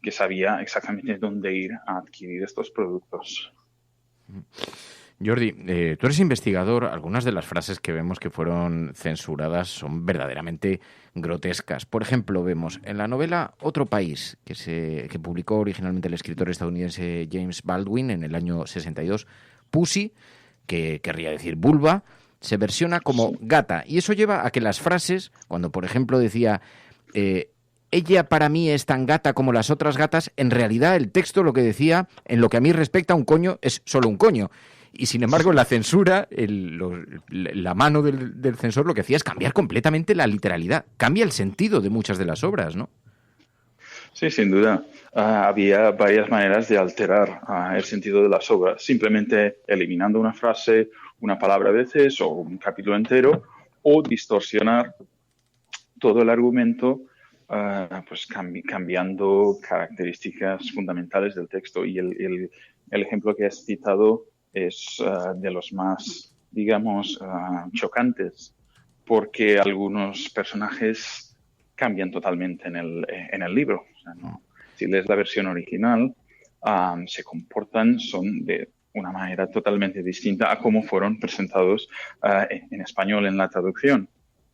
que sabía exactamente dónde ir a adquirir estos productos. Jordi, tú eres investigador. Algunas de las frases que vemos que fueron censuradas son verdaderamente grotescas. Por ejemplo, vemos en la novela Otro País, que publicó originalmente el escritor estadounidense James Baldwin en el año 62, Pussy, que querría decir vulva, se versiona como gata. Y eso lleva a que las frases, cuando por ejemplo decía ella para mí es tan gata como las otras gatas, en realidad el texto lo que decía, en lo que a mí respecta, un coño es solo un coño. Y sin embargo, la censura, la mano del censor lo que hacía es cambiar completamente la literalidad. Cambia el sentido de muchas de las obras, ¿no? Sí, sin duda. Había varias maneras de alterar el sentido de las obras. Simplemente eliminando una frase, una palabra a veces, o un capítulo entero, o distorsionar todo el argumento, pues cambiando características fundamentales del texto. Y el ejemplo que has citado es de los más, digamos, chocantes, porque algunos personajes cambian totalmente en el libro. O sea, ¿no? Si lees la versión original, se comportan, son de una manera totalmente distinta a cómo fueron presentados en español en la traducción.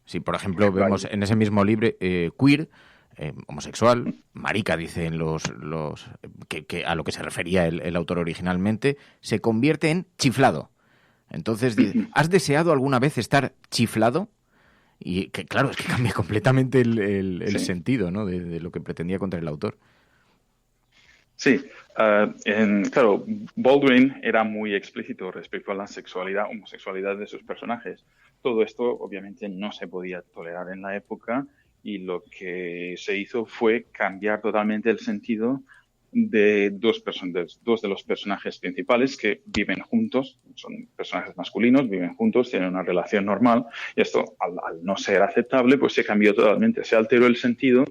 Sí, por ejemplo, vemos en ese mismo libro queer, homosexual, marica, dicen que a lo que se refería el autor originalmente, se convierte en chiflado. Entonces, ¿has deseado alguna vez estar chiflado? Y que claro, es que cambia completamente el sentido, ¿no? de lo que pretendía contar el autor. Sí, claro, Baldwin era muy explícito respecto a la homosexualidad de sus personajes. Todo esto obviamente no se podía tolerar en la época, y lo que se hizo fue cambiar totalmente el sentido de dos de los personajes principales que viven juntos, son personajes masculinos, viven juntos, tienen una relación normal, y esto al no ser aceptable pues se cambió totalmente, se alteró el sentido,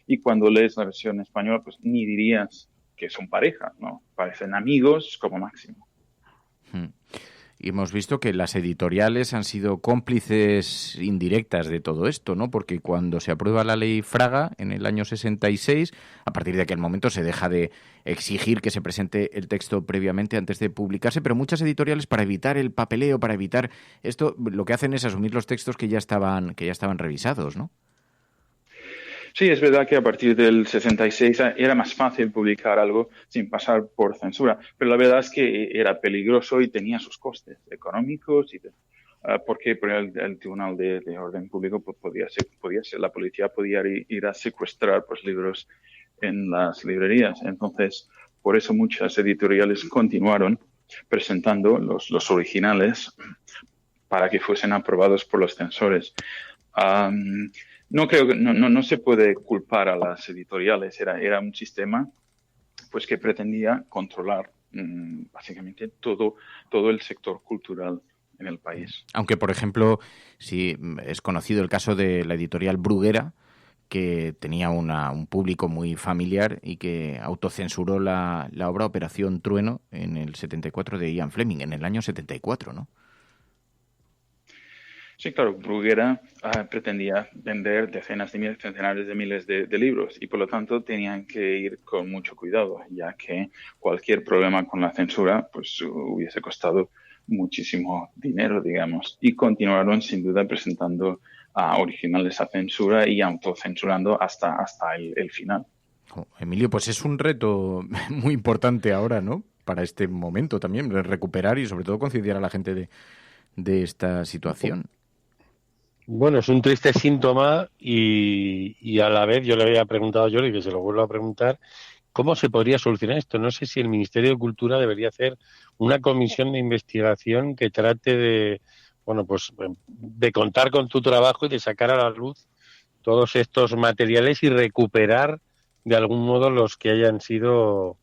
y cuando lees la versión española pues ni dirías que son pareja, ¿no? Parecen amigos como máximo. Y hemos visto que las editoriales han sido cómplices indirectas de todo esto, ¿no? Porque cuando se aprueba la ley Fraga en el año 66, a partir de aquel momento se deja de exigir que se presente el texto previamente antes de publicarse, pero muchas editoriales, para evitar el papeleo, para evitar esto, lo que hacen es asumir los textos que ya estaban revisados, ¿no? Sí, es verdad que a partir del 66 era más fácil publicar algo sin pasar por censura, pero la verdad es que era peligroso y tenía sus costes económicos, porque el Tribunal de Orden Público pues, podía ser, la policía podía ir a secuestrar pues, libros en las librerías. Entonces, por eso muchas editoriales continuaron presentando los originales para que fuesen aprobados por los censores. No creo que no se puede culpar a las editoriales. Era un sistema pues que pretendía controlar básicamente todo el sector cultural en el país. Aunque, por ejemplo, sí es conocido el caso de la editorial Bruguera, que tenía un público muy familiar y que autocensuró la obra Operación Trueno en el 74 de Ian Fleming, en el año 74, ¿no? Sí, claro, Bruguera pretendía vender decenas de miles, centenares de miles de libros, y por lo tanto tenían que ir con mucho cuidado, ya que cualquier problema con la censura pues hubiese costado muchísimo dinero, digamos, y continuaron sin duda presentando originales a censura y autocensurando hasta el final. Emilio, pues es un reto muy importante ahora, ¿no? Para este momento también, recuperar y sobre todo concienciar a la gente de esta situación. Bueno, es un triste síntoma y a la vez yo le había preguntado a Jordi, que se lo vuelvo a preguntar, ¿cómo se podría solucionar esto? No sé si el Ministerio de Cultura debería hacer una comisión de investigación que trate de, bueno, pues de contar con tu trabajo y de sacar a la luz todos estos materiales y recuperar de algún modo los que hayan sido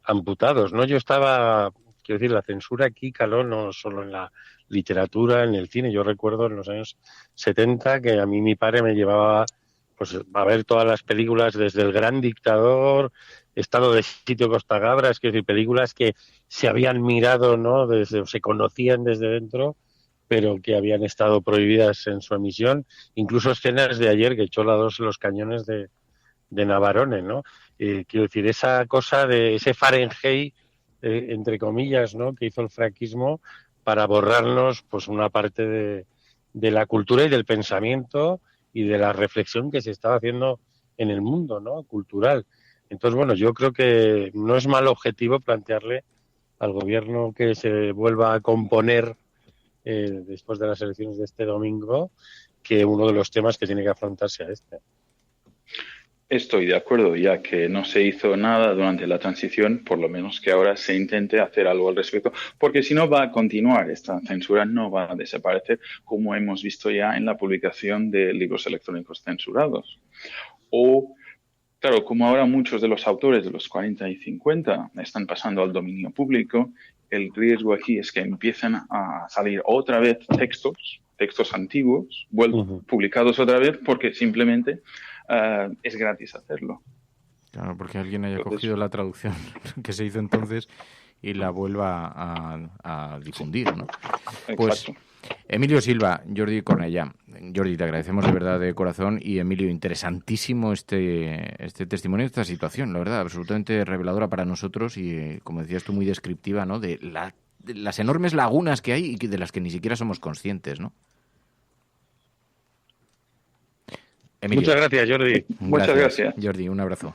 amputados, ¿no? Quiero decir, la censura aquí caló no solo en la literatura, en el cine. Yo recuerdo en los años 70 que a mí mi padre me llevaba pues a ver todas las películas desde El Gran Dictador, Estado de Sitio Costa Gabras, es decir, películas que se habían mirado, ¿no? Se conocían desde dentro, pero que habían estado prohibidas en su emisión. Incluso escenas de Ayer, que echó la 2 los cañones de Navarone, ¿no? Quiero decir, esa cosa de ese Fahrenheit, entre comillas, ¿no? Que hizo el franquismo para borrarnos pues una parte de la cultura y del pensamiento y de la reflexión que se estaba haciendo en el mundo, ¿no? Cultural. Entonces, bueno, yo creo que no es mal objetivo plantearle al gobierno que se vuelva a componer después de las elecciones de este domingo, que uno de los temas que tiene que afrontarse a este. Estoy de acuerdo, ya que no se hizo nada durante la transición, por lo menos que ahora se intente hacer algo al respecto, porque si no va a continuar esta censura, no va a desaparecer, como hemos visto ya en la publicación de libros electrónicos censurados. O, claro, como ahora muchos de los autores de los 40 y 50 están pasando al dominio público, el riesgo aquí es que empiezan a salir otra vez textos antiguos, publicados otra vez, porque simplemente es gratis hacerlo. Claro, porque alguien haya cogido la traducción que se hizo entonces y la vuelva a difundir, ¿no? Pues Exacto. Emilio Silva, Jordi Cornellà. Jordi, te agradecemos de verdad de corazón, y Emilio, interesantísimo este testimonio de esta situación, la verdad, absolutamente reveladora para nosotros y, como decías tú, muy descriptiva, ¿no? De las enormes lagunas que hay y de las que ni siquiera somos conscientes, ¿no? Emilio. Muchas gracias, Jordi. Muchas gracias. Jordi, un abrazo.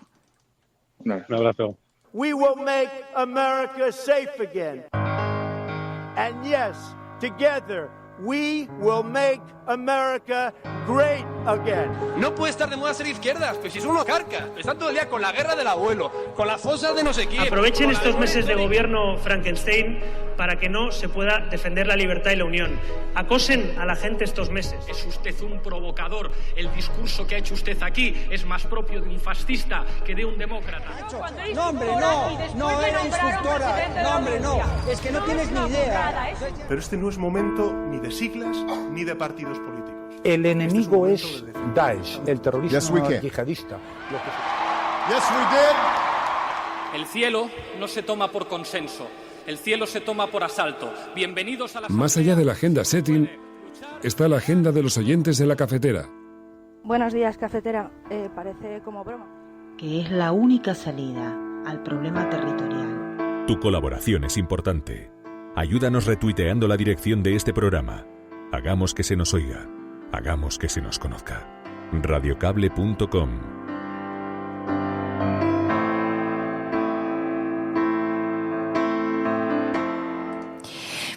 Un abrazo. We will make America safe again. And yes, together, we will make America great again. No puede estar de moda ser izquierdas, pues si es uno carca. Están todo el día con la guerra del abuelo, con las fosas de no sé quién. Aprovechen estos meses de gobierno Frankenstein para que no se pueda defender la libertad y la unión. Acosen a la gente estos meses. Es usted un provocador. El discurso que ha hecho usted aquí es más propio de un fascista que de un demócrata. No, hombre, no era instructora. No, hombre, no. Es que no tienes ni idea. Pero este no es momento ni de siglas ni de partidos políticos. El enemigo es Daesh, el terrorismo yihadista. Yes, we did. El cielo no se toma por consenso. El cielo se toma por asalto. Bienvenidos a la... Más allá de la agenda setting, está la agenda de los oyentes de la cafetera. Buenos días, cafetera. Parece como broma. Que es la única salida al problema territorial. Tu colaboración es importante. Ayúdanos retuiteando la dirección de este programa. Hagamos que se nos oiga. Hagamos que se nos conozca. Radiocable.com.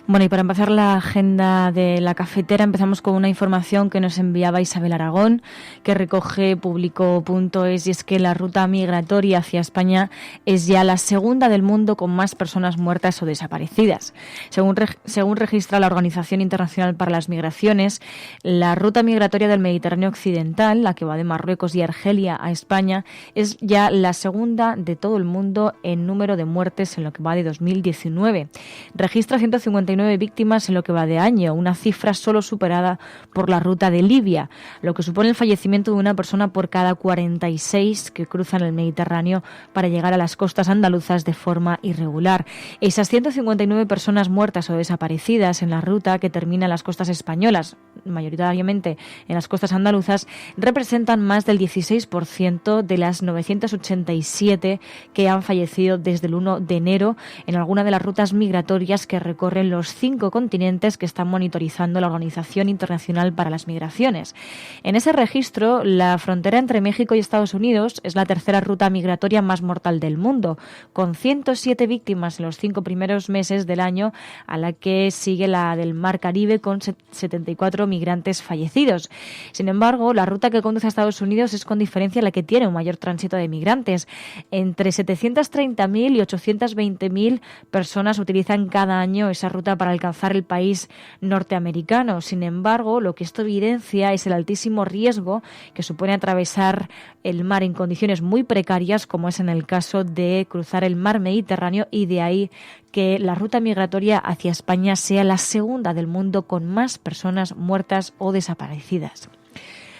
Bueno, y para empezar la agenda de la cafetera, empezamos con una información que nos enviaba Isabel Aragón, que recoge Público.es, y es que la ruta migratoria hacia España es ya la segunda del mundo con más personas muertas o desaparecidas. Según registra la Organización Internacional para las Migraciones, la ruta migratoria del Mediterráneo Occidental, la que va de Marruecos y Argelia a España, es ya la segunda de todo el mundo en número de muertes en lo que va de 2019. Registra 159 víctimas en lo que va de año, una cifra solo superada por la ruta de Libia, lo que supone el fallecimiento de una persona por cada 46 que cruzan el Mediterráneo para llegar a las costas andaluzas de forma irregular. Esas 159 personas muertas o desaparecidas en la ruta que termina en las costas españolas, mayoritariamente en las costas andaluzas, representan más del 16% de las 987 que han fallecido desde el 1 de enero en alguna de las rutas migratorias que recorren los 5 continentes que están monitorizando la Organización Internacional para las Migraciones. En ese registro, la frontera entre México y Estados Unidos es la tercera ruta migratoria más mortal del mundo, con 107 víctimas en los 5 primeros meses del año, a la que sigue la del Mar Caribe con 74 migrantes fallecidos. Sin embargo, la ruta que conduce a Estados Unidos es con diferencia la que tiene un mayor tránsito de migrantes. Entre 730.000 y 820.000 personas utilizan cada año esa ruta para alcanzar el país norteamericano. Sin embargo, lo que esto evidencia es el altísimo riesgo que supone atravesar el mar en condiciones muy precarias, como es en el caso de cruzar el mar Mediterráneo, y de ahí que la ruta migratoria hacia España sea la segunda del mundo con más personas muertas o desaparecidas.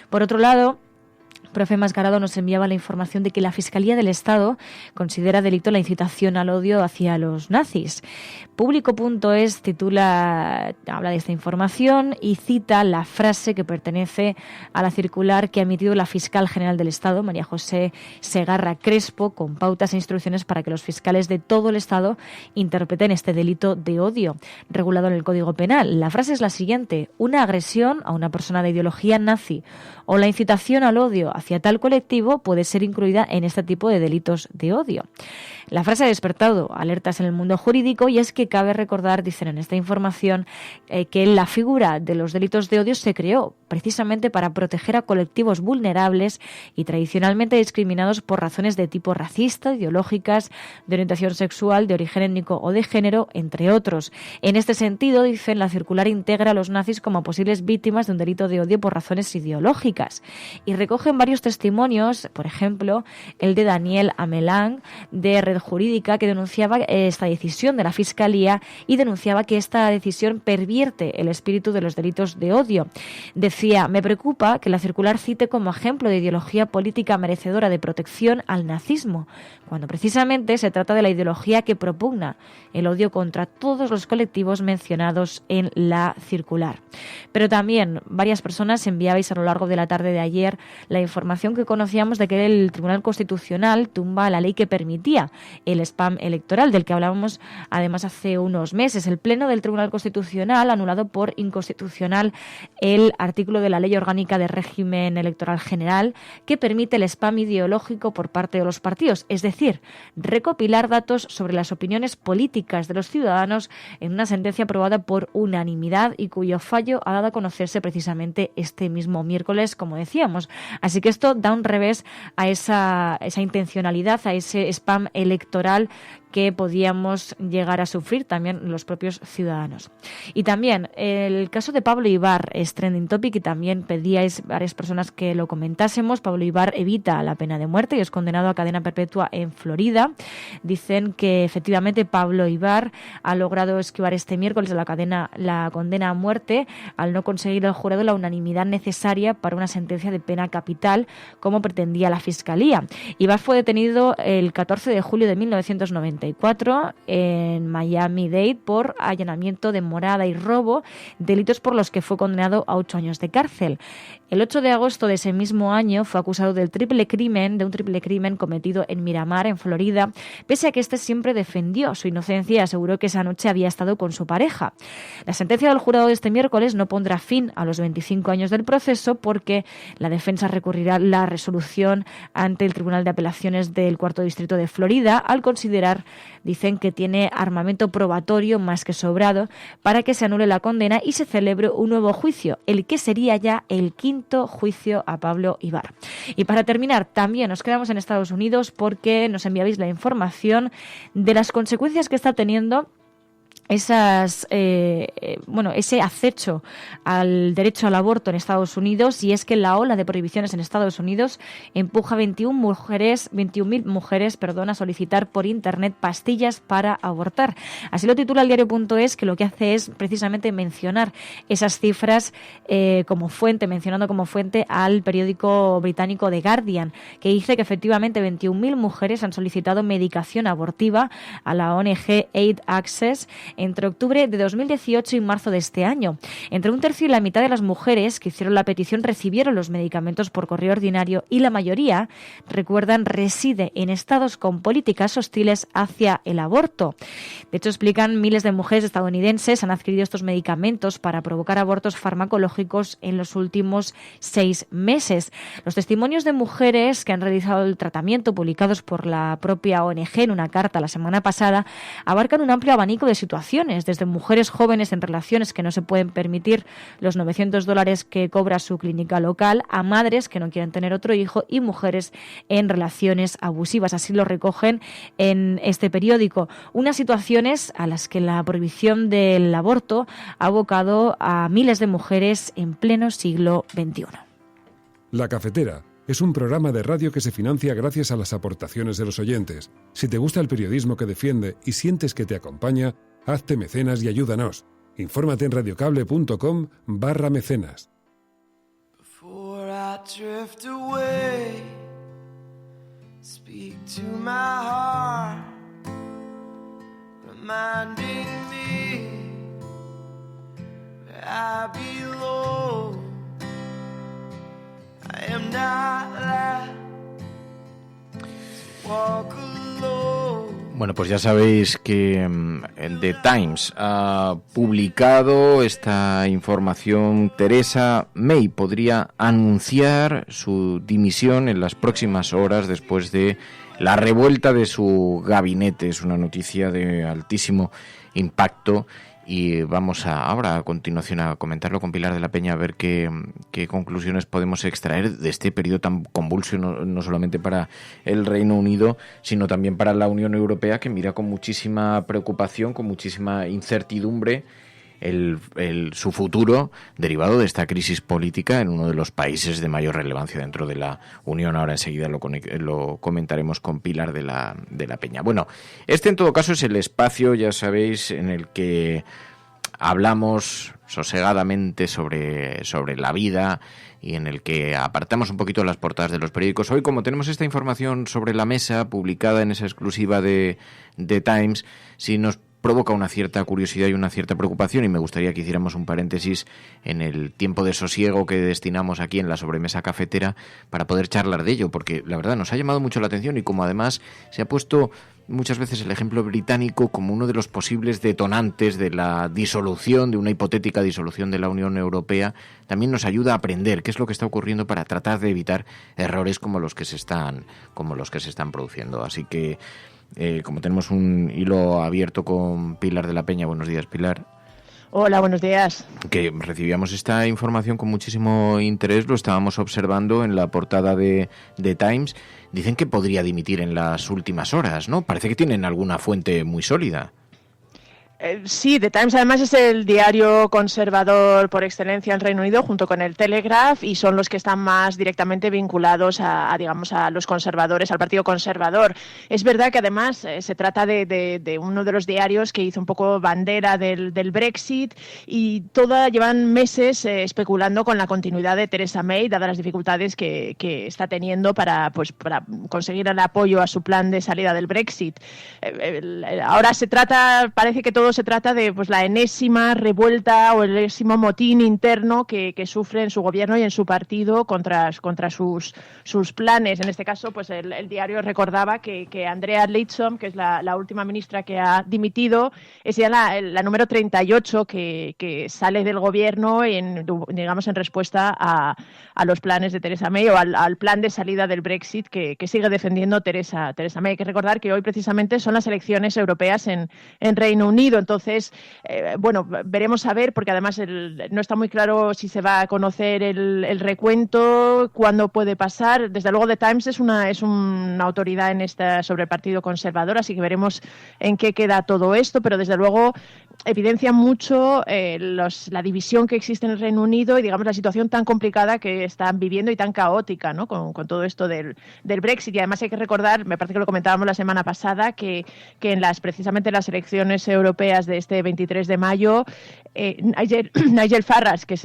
Por otro lado, Profe Mascarado nos enviaba la información de que la Fiscalía del Estado considera delito la incitación al odio hacia los nazis. Público.es habla de esta información y cita la frase que pertenece a la circular que ha emitido la Fiscal General del Estado, María José Segarra Crespo, con pautas e instrucciones para que los fiscales de todo el Estado interpreten este delito de odio, regulado en el Código Penal. La frase es la siguiente: una agresión a una persona de ideología nazi o la incitación al odio hacia tal colectivo puede ser incluida en este tipo de delitos de odio. La frase ha despertado alertas en el mundo jurídico y es que cabe recordar, dicen en esta información, que la figura de los delitos de odio se creó precisamente para proteger a colectivos vulnerables y tradicionalmente discriminados por razones de tipo racista, ideológicas, de orientación sexual, de origen étnico o de género, entre otros. En este sentido, dicen, la circular integra a los nazis como posibles víctimas de un delito de odio por razones ideológicas y recogen varios testimonios, por ejemplo, el de Daniel Amelán, de Red Jurídica, que denunciaba esta decisión de la Fiscalía y denunciaba que esta decisión pervierte el espíritu de los delitos de odio. Decía: me preocupa que la circular cite como ejemplo de ideología política merecedora de protección al nazismo, cuando precisamente se trata de la ideología que propugna el odio contra todos los colectivos mencionados en la circular. Pero también varias personas enviabais a lo largo de la tarde de ayer la información que conocíamos de que el Tribunal Constitucional tumba la ley que permitía el spam electoral, del que hablábamos además hace unos meses. El Pleno del Tribunal Constitucional ha anulado por inconstitucional el artículo de la Ley Orgánica de Régimen Electoral General que permite el spam ideológico por parte de los partidos, es decir, recopilar datos sobre las opiniones políticas de los ciudadanos en una sentencia aprobada por unanimidad y cuyo fallo ha dado a conocerse precisamente este mismo miércoles, como decíamos. Así que esto da un revés a esa intencionalidad, a ese spam electoral que podíamos llegar a sufrir también los propios ciudadanos. Y también el caso de Pablo Ibar es trending topic y también pedíais varias personas que lo comentásemos. Pablo Ibar evita la pena de muerte y es condenado a cadena perpetua en Florida. Dicen que efectivamente Pablo Ibar ha logrado esquivar este miércoles la condena a muerte al no conseguir el jurado la unanimidad necesaria para una sentencia de pena capital, como pretendía la Fiscalía. Ibar fue detenido el 14 de julio de 1994 en Miami-Dade por allanamiento de morada y robo, delitos por los que fue condenado a 8 años de cárcel. El 8 de agosto de ese mismo año fue acusado de un triple crimen cometido en Miramar, en Florida, pese a que este siempre defendió su inocencia y aseguró que esa noche había estado con su pareja. La sentencia del jurado de este miércoles no pondrá fin a los 25 años del proceso porque la defensa recurrirá la resolución ante el Tribunal de Apelaciones del Cuarto Distrito de Florida al considerar, dicen, que tiene armamento probatorio más que sobrado para que se anule la condena y se celebre un nuevo juicio, el que sería ya el quinto juicio a Pablo Ibar. Y para terminar, también nos quedamos en Estados Unidos porque nos enviabais la información de las consecuencias que está teniendo ese acecho al derecho al aborto en Estados Unidos, y es que la ola de prohibiciones en Estados Unidos empuja a 21.000 mujeres a solicitar por internet pastillas para abortar. Así lo titula el diario.es, que lo que hace es precisamente mencionar esas cifras mencionando como fuente al periódico británico The Guardian, que dice que efectivamente 21.000 mujeres han solicitado medicación abortiva a la ONG Aid Access entre octubre de 2018 y marzo de este año. Entre un tercio y la mitad de las mujeres que hicieron la petición recibieron los medicamentos por correo ordinario y la mayoría, recuerdan, reside en estados con políticas hostiles hacia el aborto. De hecho, explican, miles de mujeres estadounidenses han adquirido estos medicamentos para provocar abortos farmacológicos en los últimos 6 meses. Los testimonios de mujeres que han realizado el tratamiento, publicados por la propia ONG en una carta la semana pasada, abarcan un amplio abanico de situaciones situaciones, desde mujeres jóvenes en relaciones que no se pueden permitir los $900 que cobra su clínica local, a madres que no quieren tener otro hijo y mujeres en relaciones abusivas. Así lo recogen en este periódico. Unas situaciones a las que la prohibición del aborto ha abocado a miles de mujeres en pleno siglo XXI. La Cafetera es un programa de radio que se financia gracias a las aportaciones de los oyentes. Si te gusta el periodismo que defiende y sientes que te acompaña, hazte mecenas y ayúdanos. Infórmate en radiocable.com/mecenas. Speak to my heart, reminding me that I belong. I am not allowed to walk alone. Bueno, pues ya sabéis que The Times ha publicado esta información. Theresa May podría anunciar su dimisión en las próximas horas después de la revuelta de su gabinete. Es una noticia de altísimo impacto y vamos ahora a continuación a comentarlo con Pilar de la Peña, a ver qué conclusiones podemos extraer de este periodo tan convulso, no solamente para el Reino Unido, sino también para la Unión Europea, que mira con muchísima preocupación, con muchísima incertidumbre su futuro derivado de esta crisis política en uno de los países de mayor relevancia dentro de la Unión. Ahora enseguida lo comentaremos con Pilar de la Peña. Bueno, este en todo caso es el espacio, ya sabéis, en el que hablamos sosegadamente sobre la vida y en el que apartamos un poquito las portadas de los periódicos. Hoy, como tenemos esta información sobre la mesa, publicada en esa exclusiva de The Times, sí nos provoca una cierta curiosidad y una cierta preocupación, y me gustaría que hiciéramos un paréntesis en el tiempo de sosiego que destinamos aquí en la sobremesa cafetera para poder charlar de ello, porque la verdad nos ha llamado mucho la atención, y como además se ha puesto muchas veces el ejemplo británico como uno de los posibles detonantes de la disolución, de una hipotética disolución de la Unión Europea, también nos ayuda a aprender qué es lo que está ocurriendo para tratar de evitar errores como los que se están produciendo. Así que como tenemos un hilo abierto con Pilar de la Peña. Buenos días, Pilar. Hola, buenos días. Que recibíamos esta información con muchísimo interés, lo estábamos observando en la portada de The Times. Dicen que podría dimitir en las últimas horas, ¿no? Parece que tienen alguna fuente muy sólida. Sí, The Times además es el diario conservador por excelencia en Reino Unido, junto con el Telegraph, y son los que están más directamente vinculados a los conservadores, al Partido Conservador. Es verdad que además se trata de uno de los diarios que hizo un poco bandera del Brexit, y llevan meses especulando con la continuidad de Theresa May, dadas las dificultades que está teniendo para conseguir el apoyo a su plan de salida del Brexit. Ahora parece que todo se trata de la enésima revuelta o el enésimo motín interno que sufre en su gobierno y en su partido contra sus planes. En este caso, el diario recordaba que Andrea Leadsom, que es la última ministra que ha dimitido, es ya la número 38 que sale del gobierno en respuesta a los planes de Theresa May, o al plan de salida del Brexit que sigue defendiendo Theresa May. Hay que recordar que hoy precisamente son las elecciones europeas en Reino Unido. Entonces, veremos a ver, porque además no está muy claro si se va a conocer el recuento, cuándo puede pasar. Desde luego, The Times es una autoridad sobre el Partido Conservador, así que veremos en qué queda todo esto, pero desde luego evidencia mucho la división que existe en el Reino Unido y, la situación tan complicada que están viviendo y tan caótica, ¿no? Con todo esto del Brexit. Y además hay que recordar, me parece que lo comentábamos la semana pasada, que precisamente las elecciones europeas de este 23 de mayo, Nigel Farage, que es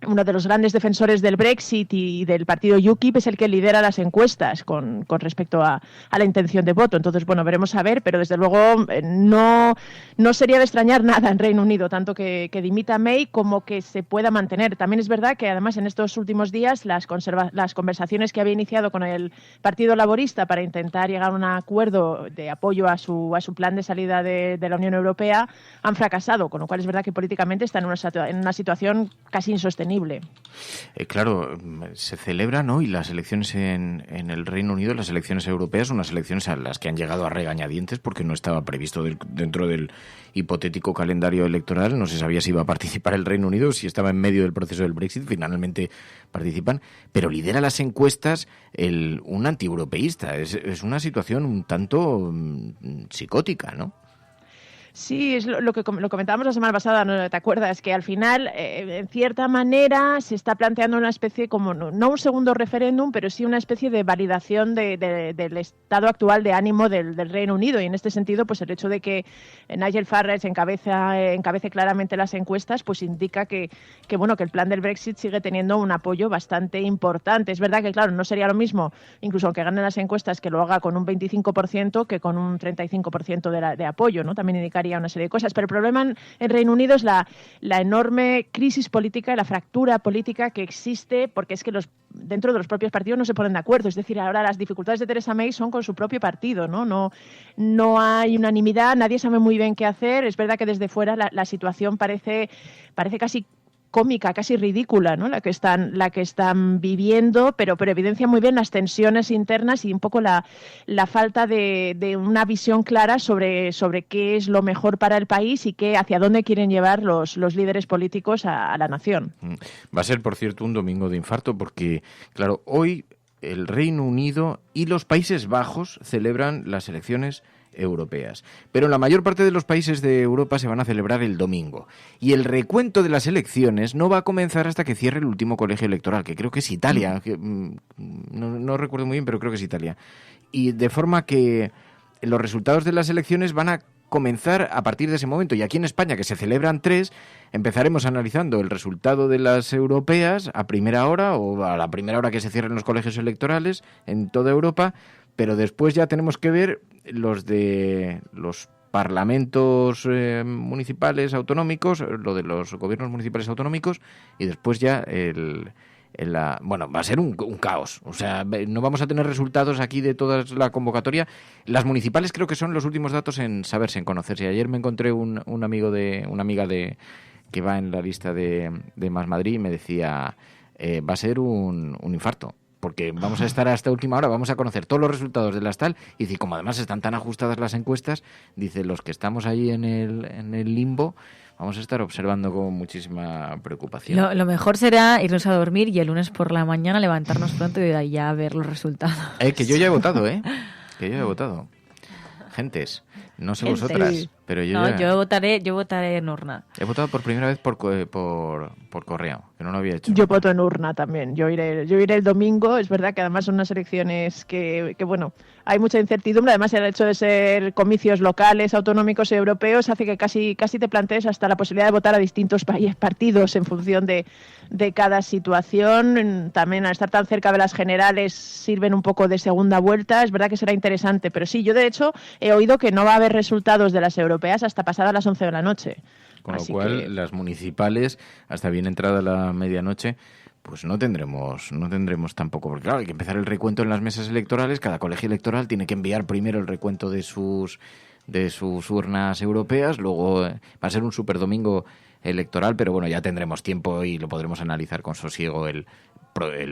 uno de los grandes defensores del Brexit y del partido UKIP, es el que lidera las encuestas con respecto a la intención de voto. Entonces, veremos a ver, pero desde luego no sería de extrañar nada en Reino Unido, tanto que dimita May como que se pueda mantener. También es verdad que además en estos últimos días las conversaciones que había iniciado con el Partido Laborista para intentar llegar a un acuerdo de apoyo a su plan de salida de la Unión Europea han fracasado, con lo cual es verdad que políticamente está en una situación casi insostenible. sostenible. Claro, se celebran hoy las elecciones en el Reino Unido, las elecciones europeas, unas elecciones a las que han llegado a regañadientes porque no estaba previsto dentro del hipotético calendario electoral. No se sabía si iba a participar el Reino Unido, si estaba en medio del proceso del Brexit. Finalmente participan, pero lidera las encuestas un antieuropeísta. Es una situación un tanto psicótica, ¿no? Sí, es lo que lo comentábamos la semana pasada, ¿no? ¿Te acuerdas? Que al final, en cierta manera, se está planteando una especie como, no un segundo referéndum, pero sí una especie de validación del estado actual de ánimo del Reino Unido. Y en este sentido, pues el hecho de que Nigel Farage encabece claramente las encuestas, pues indica que el plan del Brexit sigue teniendo un apoyo bastante importante. Es verdad que, claro, no sería lo mismo, incluso aunque ganen las encuestas, que lo haga con un 25% que con un 35% de apoyo, ¿no? También indica una serie de cosas, pero el problema en Reino Unido es la enorme crisis política, la fractura política que existe, porque es que dentro de los propios partidos no se ponen de acuerdo. Es decir, ahora las dificultades de Theresa May son con su propio partido, no hay unanimidad, nadie sabe muy bien qué hacer. Es verdad que desde fuera la situación parece casi cómica, casi ridícula, ¿no? La que están viviendo, pero evidencia muy bien las tensiones internas y un poco la falta de una visión clara sobre qué es lo mejor para el país y hacia dónde quieren llevar los líderes políticos a la nación. Va a ser, por cierto, un domingo de infarto porque, claro, hoy el Reino Unido y los Países Bajos celebran las elecciones europeas. Pero en la mayor parte de los países de Europa se van a celebrar el domingo. Y el recuento de las elecciones no va a comenzar hasta que cierre el último colegio electoral, que creo que es Italia. No recuerdo muy bien, pero creo que es Italia. Y de forma que los resultados de las elecciones van a comenzar a partir de ese momento. Y aquí en España, que se celebran 3, empezaremos analizando el resultado de las europeas a primera hora o a la primera hora que se cierren los colegios electorales en toda Europa, pero después ya tenemos que ver los de los parlamentos municipales autonómicos, lo de los gobiernos municipales autonómicos, y después ya va a ser un caos. O sea, no vamos a tener resultados aquí de toda la convocatoria. Las municipales creo que son los últimos datos en saberse, en conocerse. Ayer me encontré una amiga que va en la lista de Más Madrid y me decía, va a ser un infarto. Porque vamos a estar hasta última hora, vamos a conocer todos los resultados de las tal, y dice, como además están tan ajustadas las encuestas, dice, los que estamos ahí en el limbo, vamos a estar observando con muchísima preocupación. Lo mejor será irnos a dormir y el lunes por la mañana levantarnos pronto y de ahí ya ver los resultados. Que yo ya he votado, que yo ya he votado. Gentes, no sé vosotras, pero yo votaré en urna. He votado por primera vez por correo, que no lo había hecho. Yo voto en urna también. Yo iré el domingo. Es verdad que además son unas elecciones que hay mucha incertidumbre. Además, el hecho de ser comicios locales, autonómicos y europeos hace que casi te plantees hasta la posibilidad de votar a distintos partidos en función de cada situación. También al estar tan cerca de las generales sirven un poco de segunda vuelta. Es verdad que será interesante, pero sí, yo de hecho he oído que no va a haber resultados de las europeas hasta pasadas las 11 de la noche. Con lo cual, las municipales, hasta bien entrada la medianoche, pues no tendremos tampoco, porque claro, hay que empezar el recuento en las mesas electorales. Cada colegio electoral tiene que enviar primero el recuento de sus urnas europeas, luego va a ser un super domingo electoral, pero bueno, ya tendremos tiempo y lo podremos analizar con sosiego el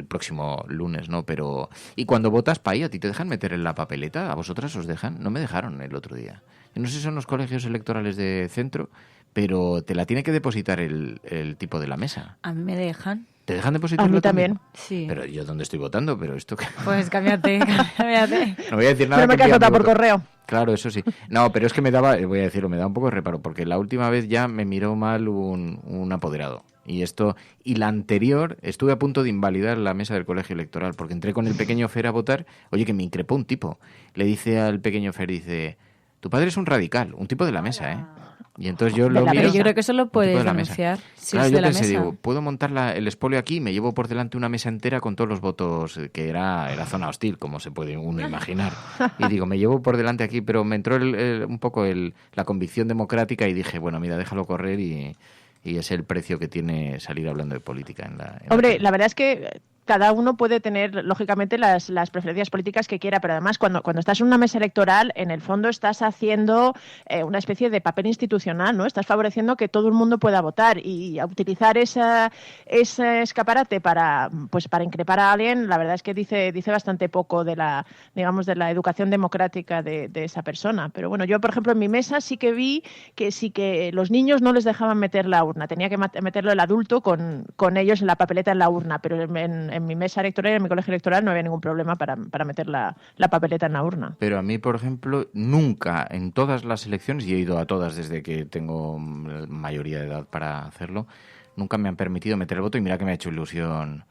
próximo lunes, ¿no? Pero y cuando votas, Pai, ¿a ti te dejan meter en la papeleta? ¿A vosotras os dejan? No me dejaron el otro día. Yo no sé si son los colegios electorales de centro, pero te la tiene que depositar el tipo de la mesa. A mí me dejan. ¿Te dejan depositarlo? A mí también. Sí. Pero yo, ¿dónde estoy votando? Pero esto que... Pues cámbiate. No voy a decir nada. Pero me has votado por correo. Claro, eso sí. No, pero es que me da un poco de reparo, porque la última vez ya me miró mal un apoderado. Y la anterior estuve a punto de invalidar la mesa del colegio electoral, porque entré con el pequeño Fer a votar. Oye, que me increpó un tipo. Le dice al pequeño Fer, dice, tu padre es un radical, un tipo de la mesa, ¿eh? Y entonces yo lo miro. Pero yo creo que eso lo puedes denunciar. Si claro, es yo de la pensé, mesa. digo, puedo montar el expolio aquí y me llevo por delante una mesa entera con todos los votos, que era zona hostil, como se puede uno imaginar. Y digo, me llevo por delante aquí, pero me entró un poco la convicción democrática y dije, bueno, mira, déjalo correr y es el precio que tiene salir hablando de política. Hombre, la verdad es que cada uno puede tener, lógicamente, las preferencias políticas que quiera, pero además cuando estás en una mesa electoral, en el fondo estás haciendo una especie de papel institucional, ¿no? Estás favoreciendo que todo el mundo pueda votar, y a utilizar ese escaparate para increpar a alguien, la verdad es que dice bastante poco de la educación democrática de esa persona. Pero bueno, yo, por ejemplo, en mi mesa sí que vi que los niños no les dejaban meter la urna, tenía que meterlo el adulto con ellos en la papeleta en la urna, pero en mi mesa electoral, en mi colegio electoral, no había ningún problema para meter la papeleta en la urna. Pero a mí, por ejemplo, nunca en todas las elecciones, y he ido a todas desde que tengo mayoría de edad para hacerlo, nunca me han permitido meter el voto, y mira que me ha hecho ilusión,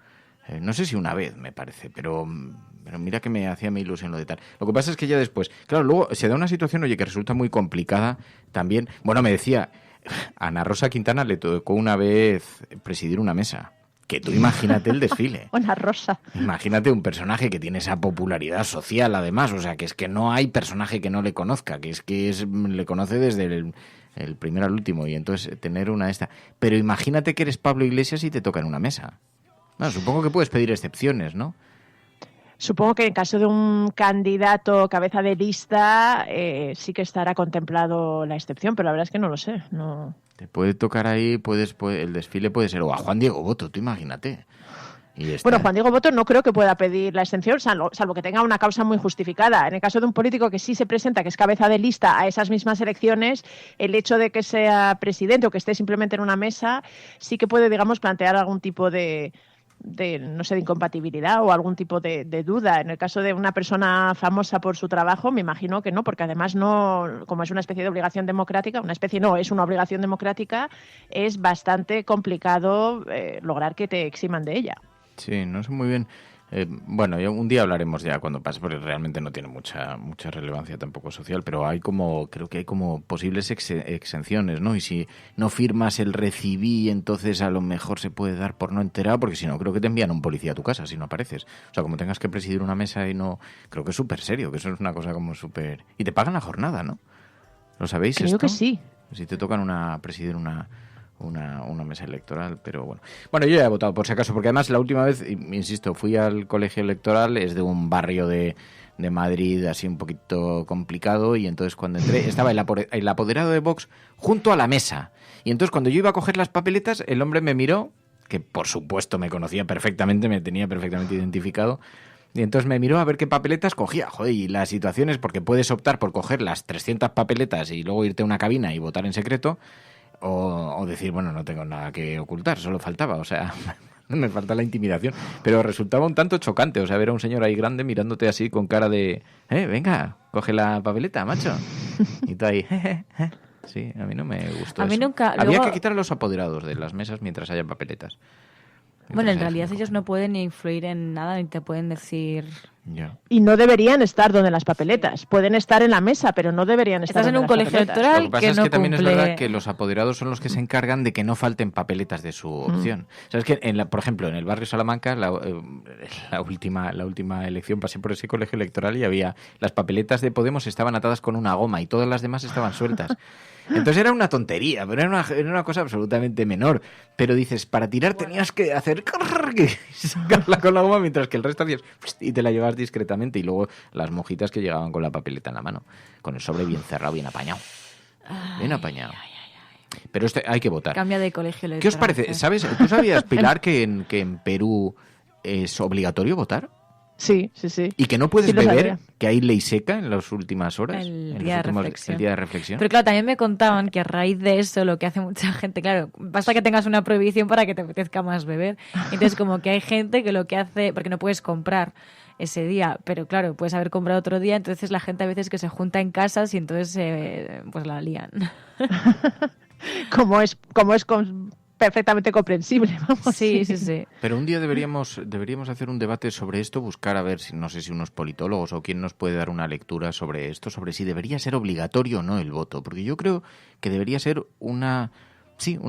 no sé si una vez me parece, pero mira que me hacía mi ilusión lo de tal. Lo que pasa es que ya después, claro, luego se da una situación, oye, que resulta muy complicada también. Bueno, me decía, Ana Rosa Quintana le tocó una vez presidir una mesa. Que tú imagínate el desfile. Ana Rosa. Imagínate un personaje que tiene esa popularidad social, además. O sea, que es que no hay personaje que no le conozca, le conoce desde el primero al último. Y entonces tener una esta. Pero imagínate que eres Pablo Iglesias y te toca en una mesa. Bueno, supongo que puedes pedir excepciones, ¿no? Supongo que en caso de un candidato cabeza de lista sí que estará contemplado la excepción, pero la verdad es que no lo sé. No. Te puede tocar ahí, el desfile puede ser o a Juan Diego Boto, tú imagínate. Bueno, Juan Diego Boto no creo que pueda pedir la exención, salvo que tenga una causa muy justificada. En el caso de un político que sí se presenta, que es cabeza de lista a esas mismas elecciones, el hecho de que sea presidente o que esté simplemente en una mesa sí que puede, digamos, plantear algún tipo de incompatibilidad o algún tipo de duda. En el caso de una persona famosa por su trabajo, me imagino que no, porque además como es una especie de obligación democrática, es una obligación democrática, es bastante complicado lograr que te eximan de ella. Sí, no sé muy bien. Bueno, un día hablaremos ya cuando pase, porque realmente no tiene mucha relevancia tampoco social, pero creo que hay como posibles exenciones, ¿no? Y si no firmas el recibí, entonces a lo mejor se puede dar por no enterado, porque si no, creo que te envían un policía a tu casa si no apareces. O sea, como tengas que presidir una mesa y no... Creo que es súper serio, que eso es una cosa como súper... Y te pagan la jornada, ¿no? ¿Lo sabéis Creo esto? que sí. Si te tocan presidir una mesa electoral, pero bueno. Bueno, yo ya he votado por si acaso, porque además la última vez, insisto, fui al colegio electoral, es de un barrio de Madrid así un poquito complicado, y entonces cuando entré estaba el apoderado de Vox junto a la mesa, y entonces cuando yo iba a coger las papeletas, el hombre me miró, que por supuesto me conocía perfectamente, me tenía perfectamente identificado, y entonces me miró a ver qué papeletas cogía. Joder, y la situación es porque puedes optar por coger las 300 papeletas y luego irte a una cabina y votar en secreto, o decir, bueno, no tengo nada que ocultar, solo faltaba, o sea, me falta la intimidación. Pero resultaba un tanto chocante, o sea, ver a un señor ahí grande mirándote así con cara de, venga, coge la papeleta, macho. Y tú ahí, Sí, a mí no me gustó. A mí eso. nunca. Había luego... que quitar a los apoderados de las mesas mientras haya papeletas. Bueno, en realidad ellos no pueden ni influir en nada, ni te pueden decir... Ya. Y no deberían estar donde las papeletas. Pueden estar en la mesa, pero no deberían estar en un colegio electoral. Lo que pasa es que también es verdad que los apoderados son los que se encargan de que no falten papeletas de su opción. ¿Sabes que por ejemplo, en el barrio Salamanca, la última elección pasé por ese colegio electoral y había las papeletas de Podemos estaban atadas con una goma y todas las demás estaban sueltas. Entonces era una tontería, pero era una cosa absolutamente menor. Pero dices, para tirar tenías que hacer sacarla con la goma, mientras que el resto hacías y te la llevabas discretamente. Y luego las monjitas que llegaban con la papeleta en la mano, con el sobre bien cerrado, bien apañado. Bien apañado. Pero hay que votar. Cambia de colegio electoral. ¿Qué os parece? ¿Sabes? ¿Tú sabías, Pilar, que en Perú es obligatorio votar? Sí, sí, sí. ¿Y que no puedes beber? Sabía. ¿Que hay ley seca en las últimas horas? El día de reflexión. Pero claro, también me contaban que a raíz de eso lo que hace mucha gente, claro, basta que tengas una prohibición para que te apetezca más beber. Entonces como que hay gente que lo que hace, porque no puedes comprar ese día, pero claro, puedes haber comprado otro día, entonces la gente a veces que se junta en casas y entonces pues la lían. Como es perfectamente comprensible, vamos. Sí, sí, sí. Pero un día deberíamos hacer un debate sobre esto, buscar a ver si, no sé si unos politólogos o quién nos puede dar una lectura sobre esto, sobre si debería ser obligatorio o no el voto, porque yo creo que debería ser una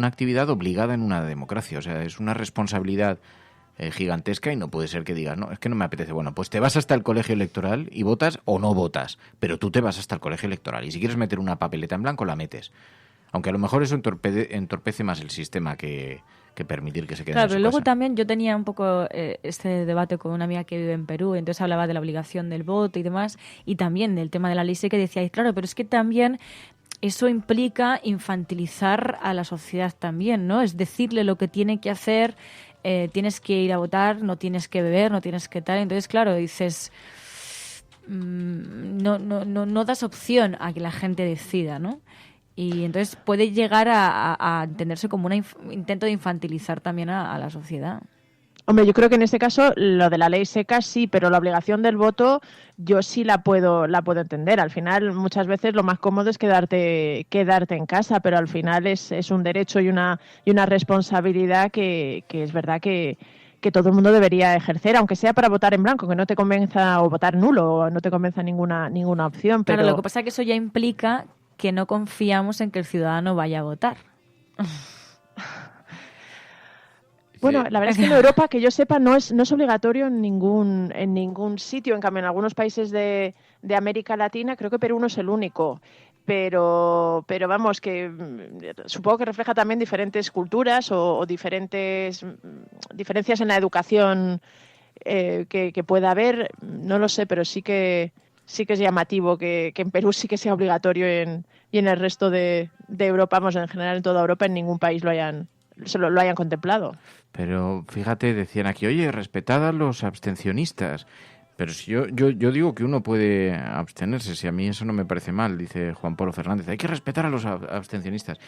actividad obligada en una democracia, o sea, es una responsabilidad gigantesca y no puede ser que digas, no, es que no me apetece. Bueno, pues te vas hasta el colegio electoral y votas o no votas, pero tú te vas hasta el colegio electoral y si quieres meter una papeleta en blanco la metes. Aunque a lo mejor eso entorpece más el sistema que que permitir que se queden Claro, en su pero luego casa. también yo tenía un poco este debate con una amiga que vive en Perú, entonces hablaba de la obligación del voto y demás, y también del tema de la ley seca, que decía, claro, pero es que también eso implica infantilizar a la sociedad también, ¿no? Es decirle lo que tiene que hacer, tienes que ir a votar, no tienes que beber, no tienes que tal. Entonces, claro, dices, no das opción a que la gente decida, ¿no? Y entonces puede llegar a entenderse como un intento de infantilizar también a la sociedad. Hombre, yo creo que en este caso lo de la ley seca sí, pero la obligación del voto yo sí la puedo entender. Al final, muchas veces lo más cómodo es quedarte en casa, pero al final es un derecho y una responsabilidad que es verdad que todo el mundo debería ejercer, aunque sea para votar en blanco, que no te convenza, o votar nulo, o no te convenza ninguna opción. Pero Claro, lo que pasa es que eso ya implica que no confiamos en que el ciudadano vaya a votar. Bueno, la verdad es que en Europa, que yo sepa, no es obligatorio en ningún sitio. En cambio, en algunos países de América Latina, creo que Perú no es el único. Pero vamos, que supongo que refleja también diferentes culturas o diferencias en la educación que pueda haber. No lo sé, pero sí que es llamativo que en Perú sí que sea obligatorio y en el resto de Europa, vamos, en general en toda Europa, en ningún país lo hayan contemplado. Pero fíjate, decían aquí, oye, respetad a los abstencionistas. Pero si yo digo que uno puede abstenerse, si a mí eso no me parece mal, dice Juan Pablo Fernández. Hay que respetar a los abstencionistas,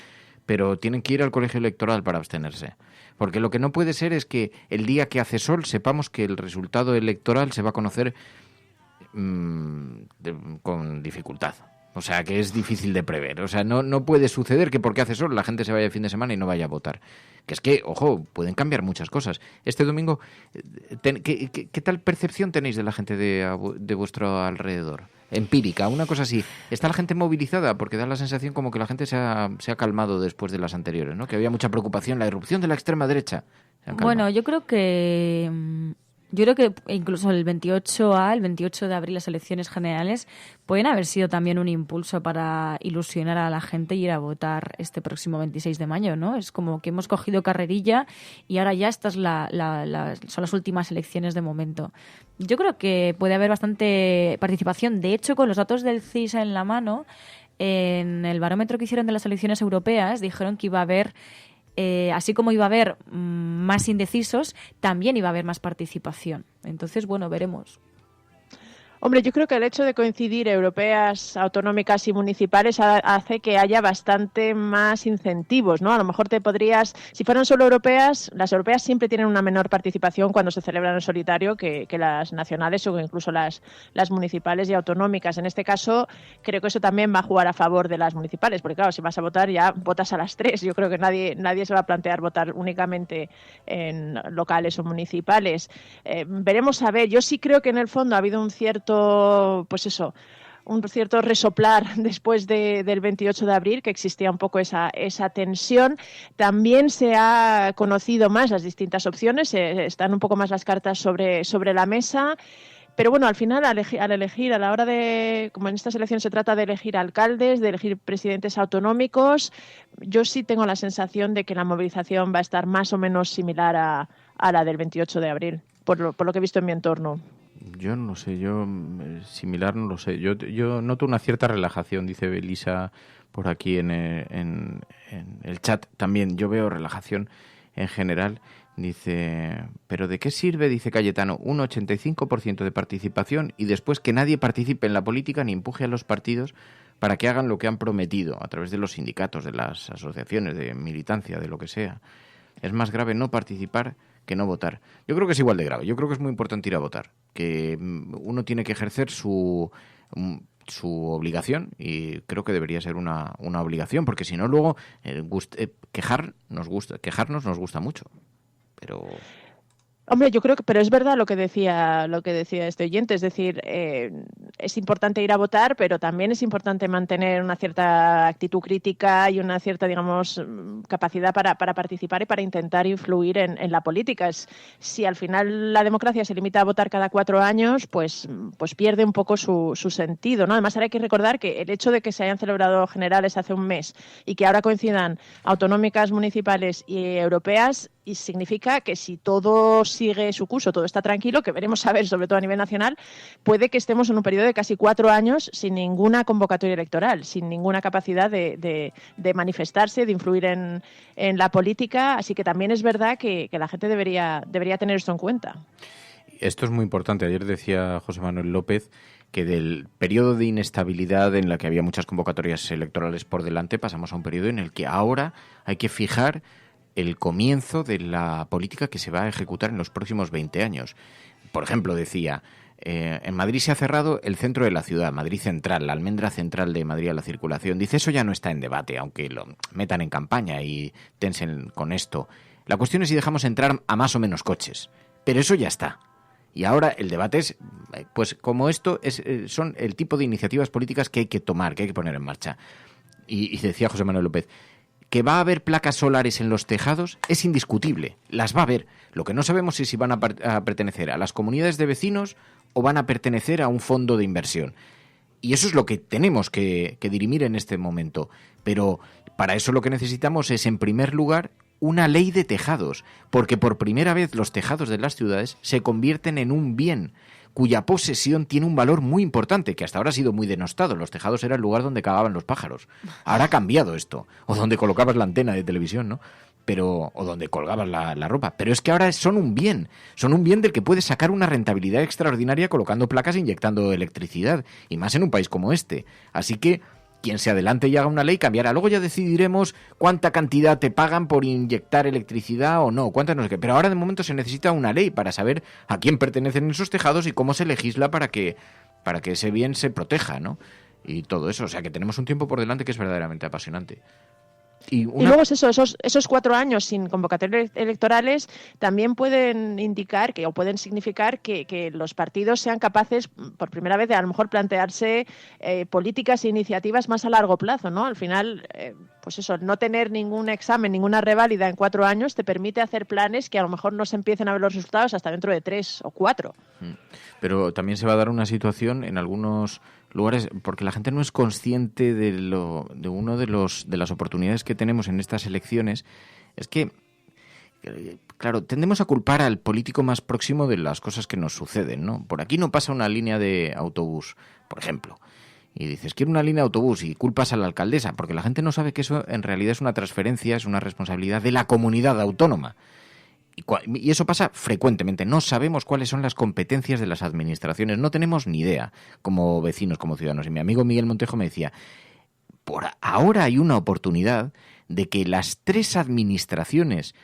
pero tienen que ir al colegio electoral para abstenerse. Porque lo que no puede ser es que el día que hace sol sepamos que el resultado electoral se va a conocer con dificultad. O sea, que es difícil de prever. O sea, no puede suceder que porque hace sol la gente se vaya de fin de semana y no vaya a votar. Que es que, ojo, pueden cambiar muchas cosas. Este domingo, ¿qué tal percepción tenéis de la gente de vuestro alrededor? Empírica, una cosa así. ¿Está la gente movilizada? Porque da la sensación como que la gente se ha calmado después de las anteriores, ¿no? Que había mucha preocupación, la irrupción de la extrema derecha. Bueno, yo creo que incluso el 28 de abril, las elecciones generales, pueden haber sido también un impulso para ilusionar a la gente y ir a votar este próximo 26 de mayo, ¿no? Es como que hemos cogido carrerilla y ahora ya estas son las últimas elecciones de momento. Yo creo que puede haber bastante participación. De hecho, con los datos del CIS en la mano, en el barómetro que hicieron de las elecciones europeas, dijeron que iba a haber... así como iba a haber más indecisos, también iba a haber más participación. Entonces, bueno, veremos. Hombre, yo creo que el hecho de coincidir europeas, autonómicas y municipales hace que haya bastante más incentivos, ¿no? A lo mejor si fueran solo europeas, las europeas siempre tienen una menor participación cuando se celebran en solitario que las nacionales o incluso las municipales y autonómicas. En este caso, creo que eso también va a jugar a favor de las municipales, porque claro, si vas a votar ya votas a las 3. Yo creo que nadie se va a plantear votar únicamente en locales o municipales. Veremos a ver. Yo sí creo que en el fondo ha habido un cierto resoplar después del 28 de abril, que existía un poco esa tensión. También se ha conocido más las distintas opciones, están un poco más las cartas sobre la mesa. Pero bueno, al final, al elegir, a la hora de, como en estas elecciones se trata de elegir alcaldes, de elegir presidentes autonómicos, yo sí tengo la sensación de que la movilización va a estar más o menos similar a la del 28 de abril, por lo que he visto en mi entorno. Yo no sé, similar no lo sé. Yo noto una cierta relajación, dice Belisa por aquí en el chat. También yo veo relajación en general. Dice, ¿pero de qué sirve? Dice Cayetano, un 85% de participación y después que nadie participe en la política ni empuje a los partidos para que hagan lo que han prometido a través de los sindicatos, de las asociaciones, de militancia, de lo que sea. Es más grave no participar que no votar. Yo creo que es igual de grave. Yo creo que es muy importante ir a votar, que uno tiene que ejercer su obligación y creo que debería ser una obligación, porque si no luego quejarnos nos gusta mucho. Pero hombre, yo creo que, pero es verdad lo que decía este oyente, es decir, es importante ir a votar, pero también es importante mantener una cierta actitud crítica y una cierta, digamos, capacidad para participar y para intentar influir en la política. Si al final la democracia se limita a votar cada 4 años, pues pierde un poco su sentido, ¿no? Además, ahora hay que recordar que el hecho de que se hayan celebrado generales hace un mes y que ahora coincidan autonómicas, municipales y europeas, y significa que si todo sigue su curso, todo está tranquilo, que veremos a ver, sobre todo a nivel nacional, puede que estemos en un periodo de casi 4 años sin ninguna convocatoria electoral, sin ninguna capacidad de manifestarse, de influir en la política. Así que también es verdad que la gente debería tener esto en cuenta. Esto es muy importante. Ayer decía José Manuel López que del periodo de inestabilidad en la que había muchas convocatorias electorales por delante, pasamos a un periodo en el que ahora hay que fijar el comienzo de la política que se va a ejecutar en los próximos 20 años. Por ejemplo, decía, en Madrid se ha cerrado el centro de la ciudad, Madrid Central, la almendra central de Madrid a la circulación. Dice, eso ya no está en debate, aunque lo metan en campaña y tensen con esto. La cuestión es si dejamos entrar a más o menos coches, pero eso ya está. Y ahora el debate es, pues como esto son el tipo de iniciativas políticas que hay que tomar, que hay que poner en marcha. Y decía José Manuel López, que va a haber placas solares en los tejados es indiscutible, las va a haber. Lo que no sabemos es si van a pertenecer a las comunidades de vecinos o van a pertenecer a un fondo de inversión. Y eso es lo que tenemos que dirimir en este momento. Pero para eso lo que necesitamos es, en primer lugar, una ley de tejados, porque por primera vez los tejados de las ciudades se convierten en un bien cuya posesión tiene un valor muy importante, que hasta ahora ha sido muy denostado. Los tejados era el lugar donde cagaban los pájaros. Ahora ha cambiado esto. O donde colocabas la antena de televisión, ¿no? O donde colgabas la ropa. Pero es que ahora son un bien. Son un bien del que puedes sacar una rentabilidad extraordinaria colocando placas e inyectando electricidad. Y más en un país como este. Así que quien se adelante y haga una ley cambiará. Luego ya decidiremos cuánta cantidad te pagan por inyectar electricidad o no, cuánta no sé qué. Pero ahora de momento se necesita una ley para saber a quién pertenecen esos tejados y cómo se legisla para que ese bien se proteja, ¿no? Y todo eso. O sea que tenemos un tiempo por delante que es verdaderamente apasionante. Y luego es eso, esos 4 años sin convocatorias electorales también pueden indicar o pueden significar que los partidos sean capaces, por primera vez, de a lo mejor plantearse políticas e iniciativas más a largo plazo, ¿no? Al final, pues eso, no tener ningún examen, ninguna reválida en 4 años te permite hacer planes que a lo mejor no se empiecen a ver los resultados hasta dentro de 3 o 4. Pero también se va a dar una situación en algunos lugares, porque la gente no es consciente de uno de las oportunidades que tenemos en estas elecciones, es que, claro, tendemos a culpar al político más próximo de las cosas que nos suceden, ¿no? Por aquí no pasa una línea de autobús, por ejemplo, y dices, quiero una línea de autobús, y culpas a la alcaldesa, porque la gente no sabe que eso en realidad es una transferencia, es una responsabilidad de la comunidad autónoma. Y eso pasa frecuentemente. No sabemos cuáles son las competencias de las administraciones. No tenemos ni idea como vecinos, como ciudadanos. Y mi amigo Miguel Montejo me decía, por ahora hay una oportunidad de que las 3 administraciones,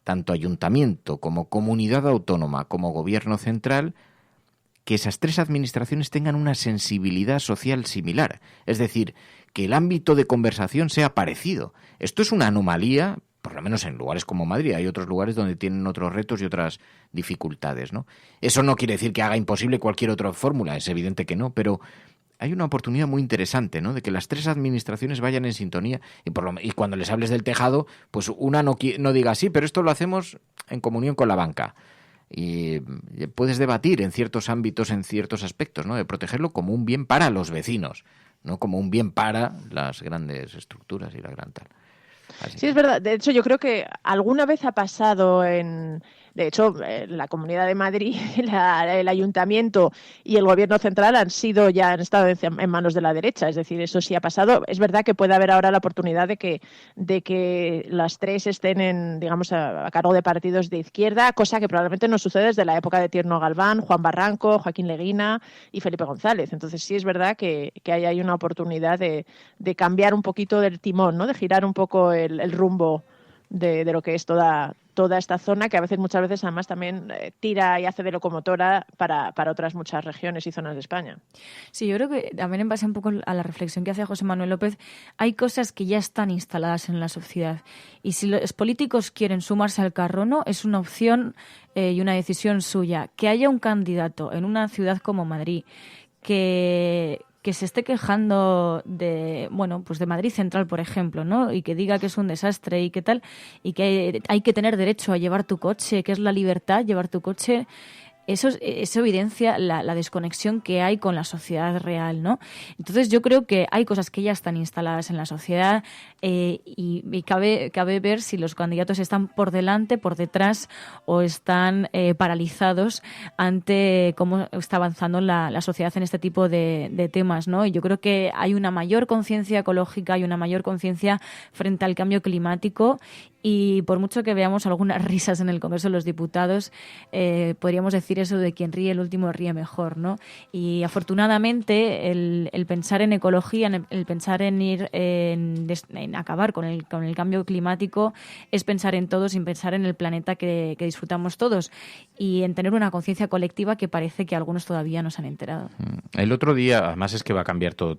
tanto ayuntamiento como comunidad autónoma como gobierno central, que esas 3 administraciones tengan una sensibilidad social similar. Es decir, que el ámbito de conversación sea parecido. Esto es una anomalía, por lo menos en lugares como Madrid. Hay otros lugares donde tienen otros retos y otras dificultades, ¿no? Eso no quiere decir que haga imposible cualquier otra fórmula, es evidente que no, pero hay una oportunidad muy interesante, ¿no? De que las 3 administraciones vayan en sintonía y cuando les hables del tejado, pues una no diga sí, pero esto lo hacemos en comunión con la banca. Y puedes debatir en ciertos ámbitos, en ciertos aspectos, ¿no? De protegerlo como un bien para los vecinos, no como un bien para las grandes estructuras y la gran tal. Así. Sí, es verdad. De hecho, yo creo que alguna vez ha pasado de hecho, la Comunidad de Madrid, el Ayuntamiento y el Gobierno Central han estado en manos de la derecha. Es decir, eso sí ha pasado. Es verdad que puede haber ahora la oportunidad de que las 3 estén digamos, a cargo de partidos de izquierda, cosa que probablemente no sucede desde la época de Tierno Galván, Juan Barranco, Joaquín Leguina y Felipe González. Entonces sí es verdad que hay una oportunidad de cambiar un poquito del timón, ¿no? De girar un poco el rumbo de lo que es toda esta zona, que muchas veces además también tira y hace de locomotora para otras muchas regiones y zonas de España. Sí, yo creo que también en base un poco a la reflexión que hace José Manuel López, hay cosas que ya están instaladas en la sociedad y si los políticos quieren sumarse al carrono es una opción y una decisión suya. Que haya un candidato en una ciudad como Madrid que se esté quejando de, bueno, pues de Madrid Central, por ejemplo, ¿no? Y que diga que es un desastre y qué tal, y que hay que tener derecho a llevar tu coche, que es la libertad, llevar tu coche. Eso evidencia la desconexión que hay con la sociedad real, ¿no? Entonces yo creo que hay cosas que ya están instaladas en la sociedad y cabe ver si los candidatos están por delante, por detrás o están paralizados ante cómo está avanzando la sociedad en este tipo de temas, ¿no? Y yo creo que hay una mayor conciencia ecológica, hay una mayor conciencia frente al cambio climático. Y por mucho que veamos algunas risas en el Congreso de los Diputados, podríamos decir eso de quien ríe el último ríe mejor, ¿no? Y afortunadamente el pensar en ecología, el pensar en ir en acabar con el cambio climático es pensar en todos y pensar en el planeta que disfrutamos todos y en tener una conciencia colectiva que parece que algunos todavía no se han enterado. El otro día, además es que va a cambiar todo.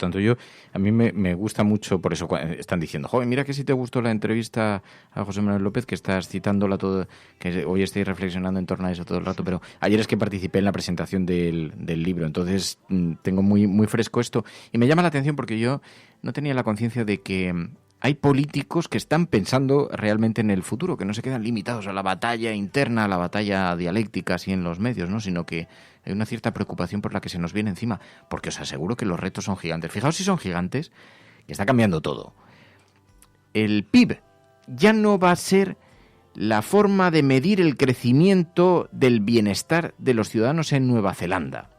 A mí me gusta mucho, por eso están diciendo, joven, mira que si te gustó la entrevista a José Manuel López, que estás citándola todo, que hoy estoy reflexionando en torno a eso todo el rato, pero ayer es que participé en la presentación del libro, entonces tengo muy, muy fresco esto. Y me llama la atención porque yo no tenía la conciencia de que hay políticos que están pensando realmente en el futuro, que no se quedan limitados a la batalla interna, a la batalla dialéctica así en los medios, ¿no? Sino que hay una cierta preocupación por la que se nos viene encima, porque os aseguro que los retos son gigantes. Fijaos si son gigantes, que está cambiando todo. El PIB ya no va a ser la forma de medir el crecimiento del bienestar de los ciudadanos en Nueva Zelanda.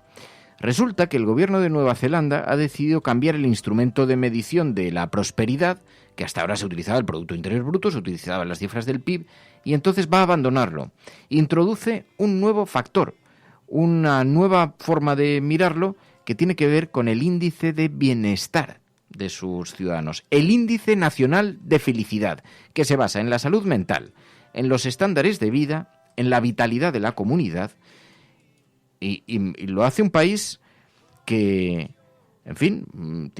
Resulta que el gobierno de Nueva Zelanda ha decidido cambiar el instrumento de medición de la prosperidad, que hasta ahora se utilizaba el Producto Interior Bruto, se utilizaban las cifras del PIB, y entonces va a abandonarlo. Introduce un nuevo factor, una nueva forma de mirarlo, que tiene que ver con el índice de bienestar de sus ciudadanos. El Índice Nacional de Felicidad, que se basa en la salud mental, en los estándares de vida, en la vitalidad de la comunidad, y lo hace un país que, en fin,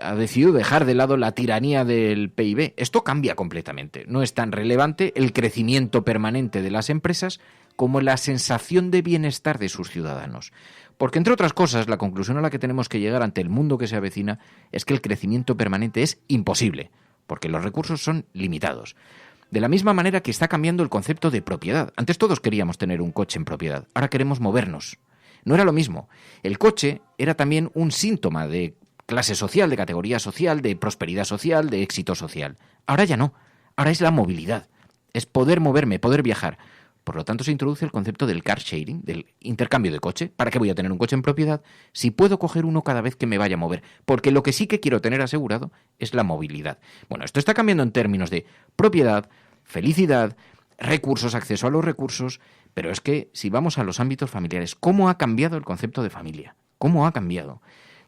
ha decidido dejar de lado la tiranía del PIB. Esto cambia completamente. No es tan relevante el crecimiento permanente de las empresas como la sensación de bienestar de sus ciudadanos. Porque, entre otras cosas, la conclusión a la que tenemos que llegar ante el mundo que se avecina es que el crecimiento permanente es imposible, porque los recursos son limitados. De la misma manera que está cambiando el concepto de propiedad. Antes todos queríamos tener un coche en propiedad, ahora queremos movernos. No era lo mismo. El coche era también un síntoma de clase social, de categoría social, de prosperidad social, de éxito social. Ahora ya no. Ahora es la movilidad. Es poder moverme, poder viajar. Por lo tanto, se introduce el concepto del car sharing, del intercambio de coche. ¿Para qué voy a tener un coche en propiedad si puedo coger uno cada vez que me vaya a mover? Porque lo que sí que quiero tener asegurado es la movilidad. Bueno, esto está cambiando en términos de propiedad, felicidad, recursos, acceso a los recursos, pero es que si vamos a los ámbitos familiares, ¿cómo ha cambiado el concepto de familia? ¿Cómo ha cambiado?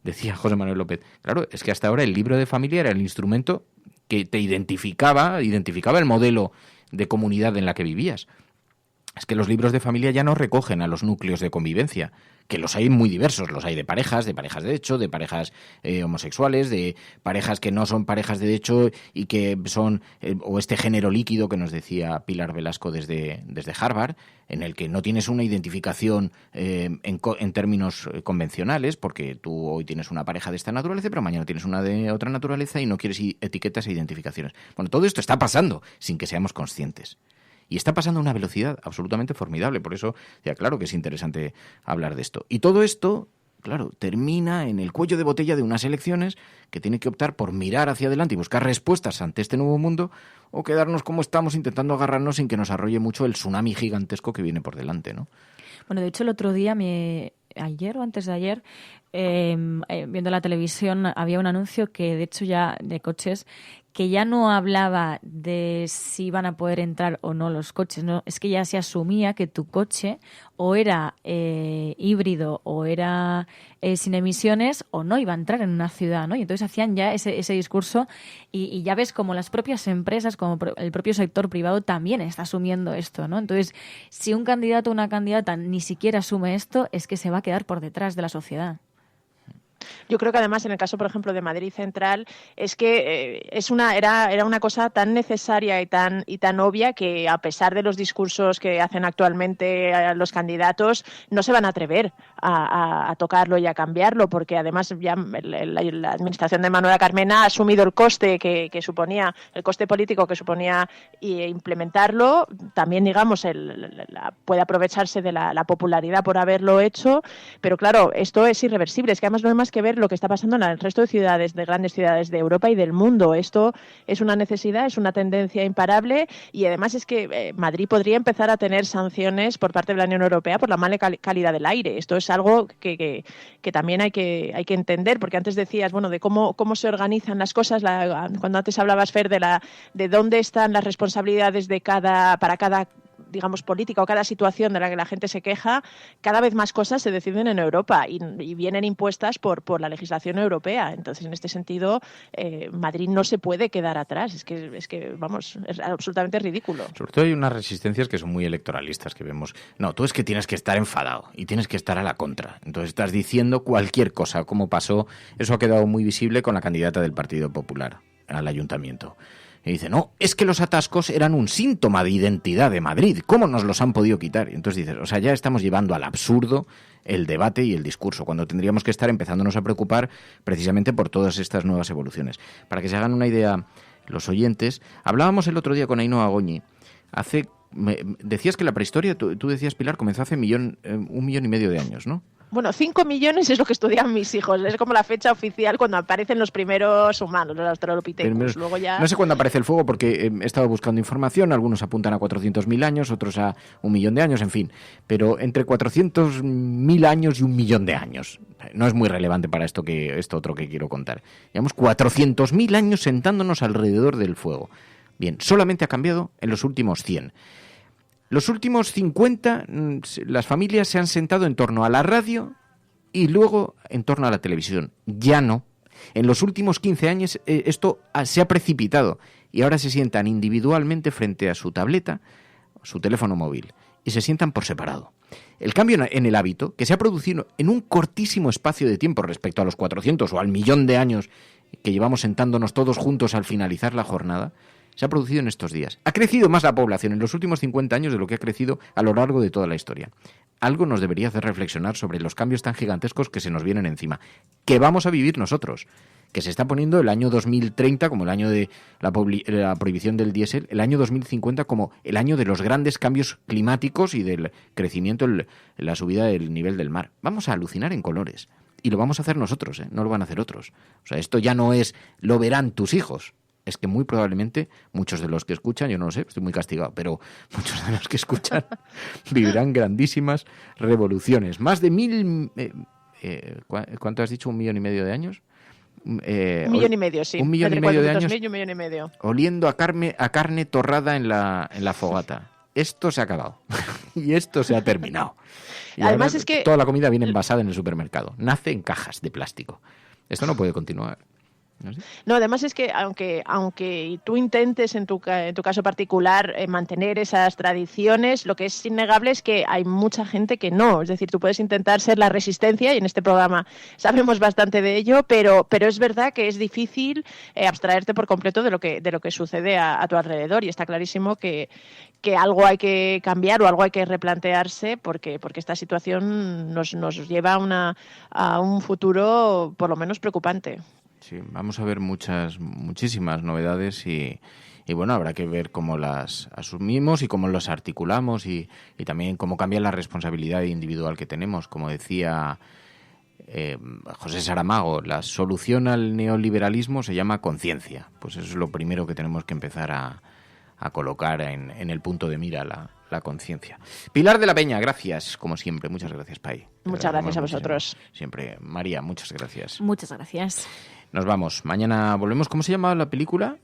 Decía José Manuel López, claro, es que hasta ahora el libro de familia era el instrumento que te identificaba el modelo de comunidad en la que vivías. Es que los libros de familia ya no recogen a los núcleos de convivencia, que los hay muy diversos, los hay de parejas de hecho, de parejas homosexuales, de parejas que no son parejas de hecho y que son, o este género líquido que nos decía Pilar Velasco desde Harvard, en el que no tienes una identificación en términos convencionales, porque tú hoy tienes una pareja de esta naturaleza, pero mañana tienes una de otra naturaleza y no quieres etiquetas e identificaciones. Bueno, todo esto está pasando sin que seamos conscientes. Y está pasando a una velocidad absolutamente formidable. Por eso, ya claro que es interesante hablar de esto. Y todo esto, claro, termina en el cuello de botella de unas elecciones que tienen que optar por mirar hacia adelante y buscar respuestas ante este nuevo mundo o quedarnos como estamos intentando agarrarnos sin que nos arrolle mucho el tsunami gigantesco que viene por delante, ¿no? Bueno, de hecho, el otro día, ayer o antes de ayer, viendo la televisión, había un anuncio que, de hecho, ya de coches, que ya no hablaba de si iban a poder entrar o no los coches, no, es que ya se asumía que tu coche o era híbrido o era sin emisiones o no iba a entrar en una ciudad, ¿no? Y entonces hacían ya ese discurso y ya ves como las propias empresas, como el propio sector privado también está asumiendo esto, ¿no? Entonces, si un candidato o una candidata ni siquiera asume esto, es que se va a quedar por detrás de la sociedad. Yo creo que además en el caso, por ejemplo, de Madrid Central, es que era una cosa tan necesaria y tan obvia que, a pesar de los discursos que hacen actualmente los candidatos, no se van a atrever a tocarlo y a cambiarlo, porque además ya la administración de Manuela Carmena ha asumido el coste que suponía, el coste político que suponía implementarlo. También, digamos, puede aprovecharse de la popularidad por haberlo hecho, pero claro, esto es irreversible. Es que además no hay más que ver lo que está pasando en el resto de ciudades, de grandes ciudades de Europa y del mundo. Esto es una necesidad, es una tendencia imparable, y además es que Madrid podría empezar a tener sanciones por parte de la Unión Europea por la mala calidad del aire. Esto es algo que también hay que entender, porque antes decías, bueno, de cómo se organizan las cosas, cuando antes hablabas, Fer, de dónde están las responsabilidades para cada, digamos, política o cada situación de la que la gente se queja. Cada vez más cosas se deciden en Europa y vienen impuestas por la legislación europea. Entonces, en este sentido, Madrid no se puede quedar atrás. Es que vamos, es absolutamente ridículo. Sobre todo hay unas resistencias que son muy electoralistas, que vemos. No, tú es que tienes que estar enfadado y tienes que estar a la contra. Entonces estás diciendo cualquier cosa, como pasó. Eso ha quedado muy visible con la candidata del Partido Popular al ayuntamiento. Y dice, no, es que los atascos eran un síntoma de identidad de Madrid. ¿Cómo nos los han podido quitar? Y entonces dices, o sea, ya estamos llevando al absurdo el debate y el discurso, cuando tendríamos que estar empezándonos a preocupar precisamente por todas estas nuevas evoluciones. Para que se hagan una idea los oyentes, hablábamos el otro día con Ainhoa Goñi. Decías que la prehistoria, tú decías, Pilar, comenzó hace 1,5 millones de años, ¿no? Bueno, 5 millones es lo que estudian mis hijos. Es como la fecha oficial cuando aparecen los primeros humanos, los australopithecus. Luego ya... No sé cuándo aparece el fuego porque he estado buscando información. Algunos apuntan a 400.000 años, otros a 1.000.000 de años, en fin. Pero entre 400.000 años y 1.000.000 de años. No es muy relevante para esto otro que quiero contar. Llevamos 400.000 años sentándonos alrededor del fuego. Bien, solamente ha cambiado en los últimos 100. Los últimos 50, las familias se han sentado en torno a la radio y luego en torno a la televisión. Ya no. En los últimos 15 años esto se ha precipitado y ahora se sientan individualmente frente a su tableta, su teléfono móvil, y se sientan por separado. El cambio en el hábito, que se ha producido en un cortísimo espacio de tiempo respecto a los 400 o al 1.000.000 de años que llevamos sentándonos todos juntos al finalizar la jornada, se ha producido en estos días. Ha crecido más la población en los últimos 50 años de lo que ha crecido a lo largo de toda la historia. Algo nos debería hacer reflexionar sobre los cambios tan gigantescos que se nos vienen encima, que vamos a vivir nosotros, que se está poniendo el año 2030 como el año de la prohibición del diésel, el año 2050 como el año de los grandes cambios climáticos y del crecimiento, la subida del nivel del mar. Vamos a alucinar en colores. Y lo vamos a hacer nosotros, no lo van a hacer otros. O sea, esto ya no es lo verán tus hijos. Es que muy probablemente muchos de los que escuchan, yo no lo sé, estoy muy castigado, pero muchos de los que escuchan vivirán grandísimas revoluciones. Más de 1.000... ¿cuánto has dicho? ¿1,5 millones de años? 1,5 millones, sí. 1,5 millones de años. 1,5 millones. Oliendo a carne torrada en la fogata. Esto se ha acabado. Y esto se ha terminado. Y además es que... toda la comida viene envasada en el supermercado. Nace en cajas de plástico. Esto no puede continuar. No, además es que aunque tú intentes en tu caso particular mantener esas tradiciones, lo que es innegable es que hay mucha gente que no. Es decir, tú puedes intentar ser la resistencia, y en este programa sabemos bastante de ello, pero es verdad que es difícil abstraerte por completo de lo que sucede a tu alrededor, y está clarísimo que algo hay que cambiar o algo hay que replantearse porque esta situación nos lleva a un futuro por lo menos preocupante. Sí, vamos a ver muchísimas novedades y bueno, habrá que ver cómo las asumimos y cómo las articulamos y también cómo cambia la responsabilidad individual que tenemos. Como decía José Saramago, la solución al neoliberalismo se llama conciencia. Pues eso es lo primero que tenemos que empezar a colocar en el punto de mira, la conciencia. Pilar de la Peña, gracias, como siempre. Muchas gracias, Pai. Muchas gracias a vosotros. Siempre. María, muchas gracias. Muchas gracias. Nos vamos. Mañana volvemos. ¿Cómo se llamaba la película?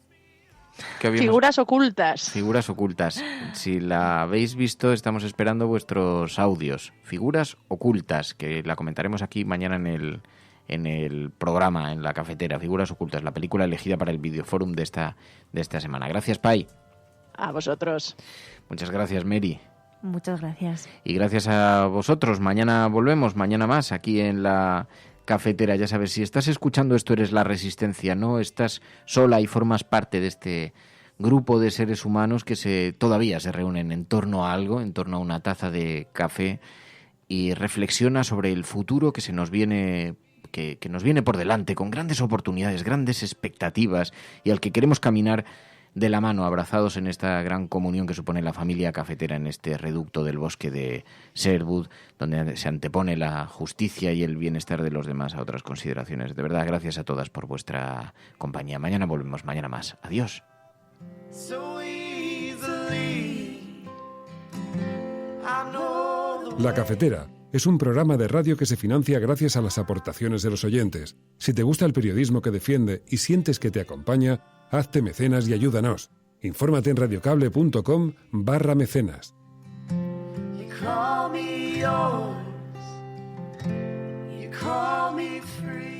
Figuras ocultas. Figuras ocultas. Si la habéis visto, estamos esperando vuestros audios. Figuras ocultas, que la comentaremos aquí mañana en el programa, en la cafetera. Figuras ocultas, la película elegida para el Videoforum de esta semana. Gracias, Pai. A vosotros. Muchas gracias, Mary. Muchas gracias. Y gracias a vosotros. Mañana volvemos, mañana más, aquí en la cafetera. Ya sabes, si estás escuchando esto eres la resistencia, no estás sola y formas parte de este grupo de seres humanos que todavía se reúnen en torno a algo, en torno a una taza de café y reflexiona sobre el futuro que se nos viene, que nos viene por delante, con grandes oportunidades, grandes expectativas y al que queremos caminar de la mano, abrazados en esta gran comunión que supone la familia cafetera en este reducto del bosque de Sherwood, donde se antepone la justicia y el bienestar de los demás a otras consideraciones. De verdad, gracias a todas por vuestra compañía. Mañana volvemos, mañana más. Adiós. La Cafetera es un programa de radio que se financia gracias a las aportaciones de los oyentes. Si te gusta el periodismo que defiende y sientes que te acompaña, hazte mecenas y ayúdanos. Infórmate en radiocable.com/mecenas. You call me yours, you call me free.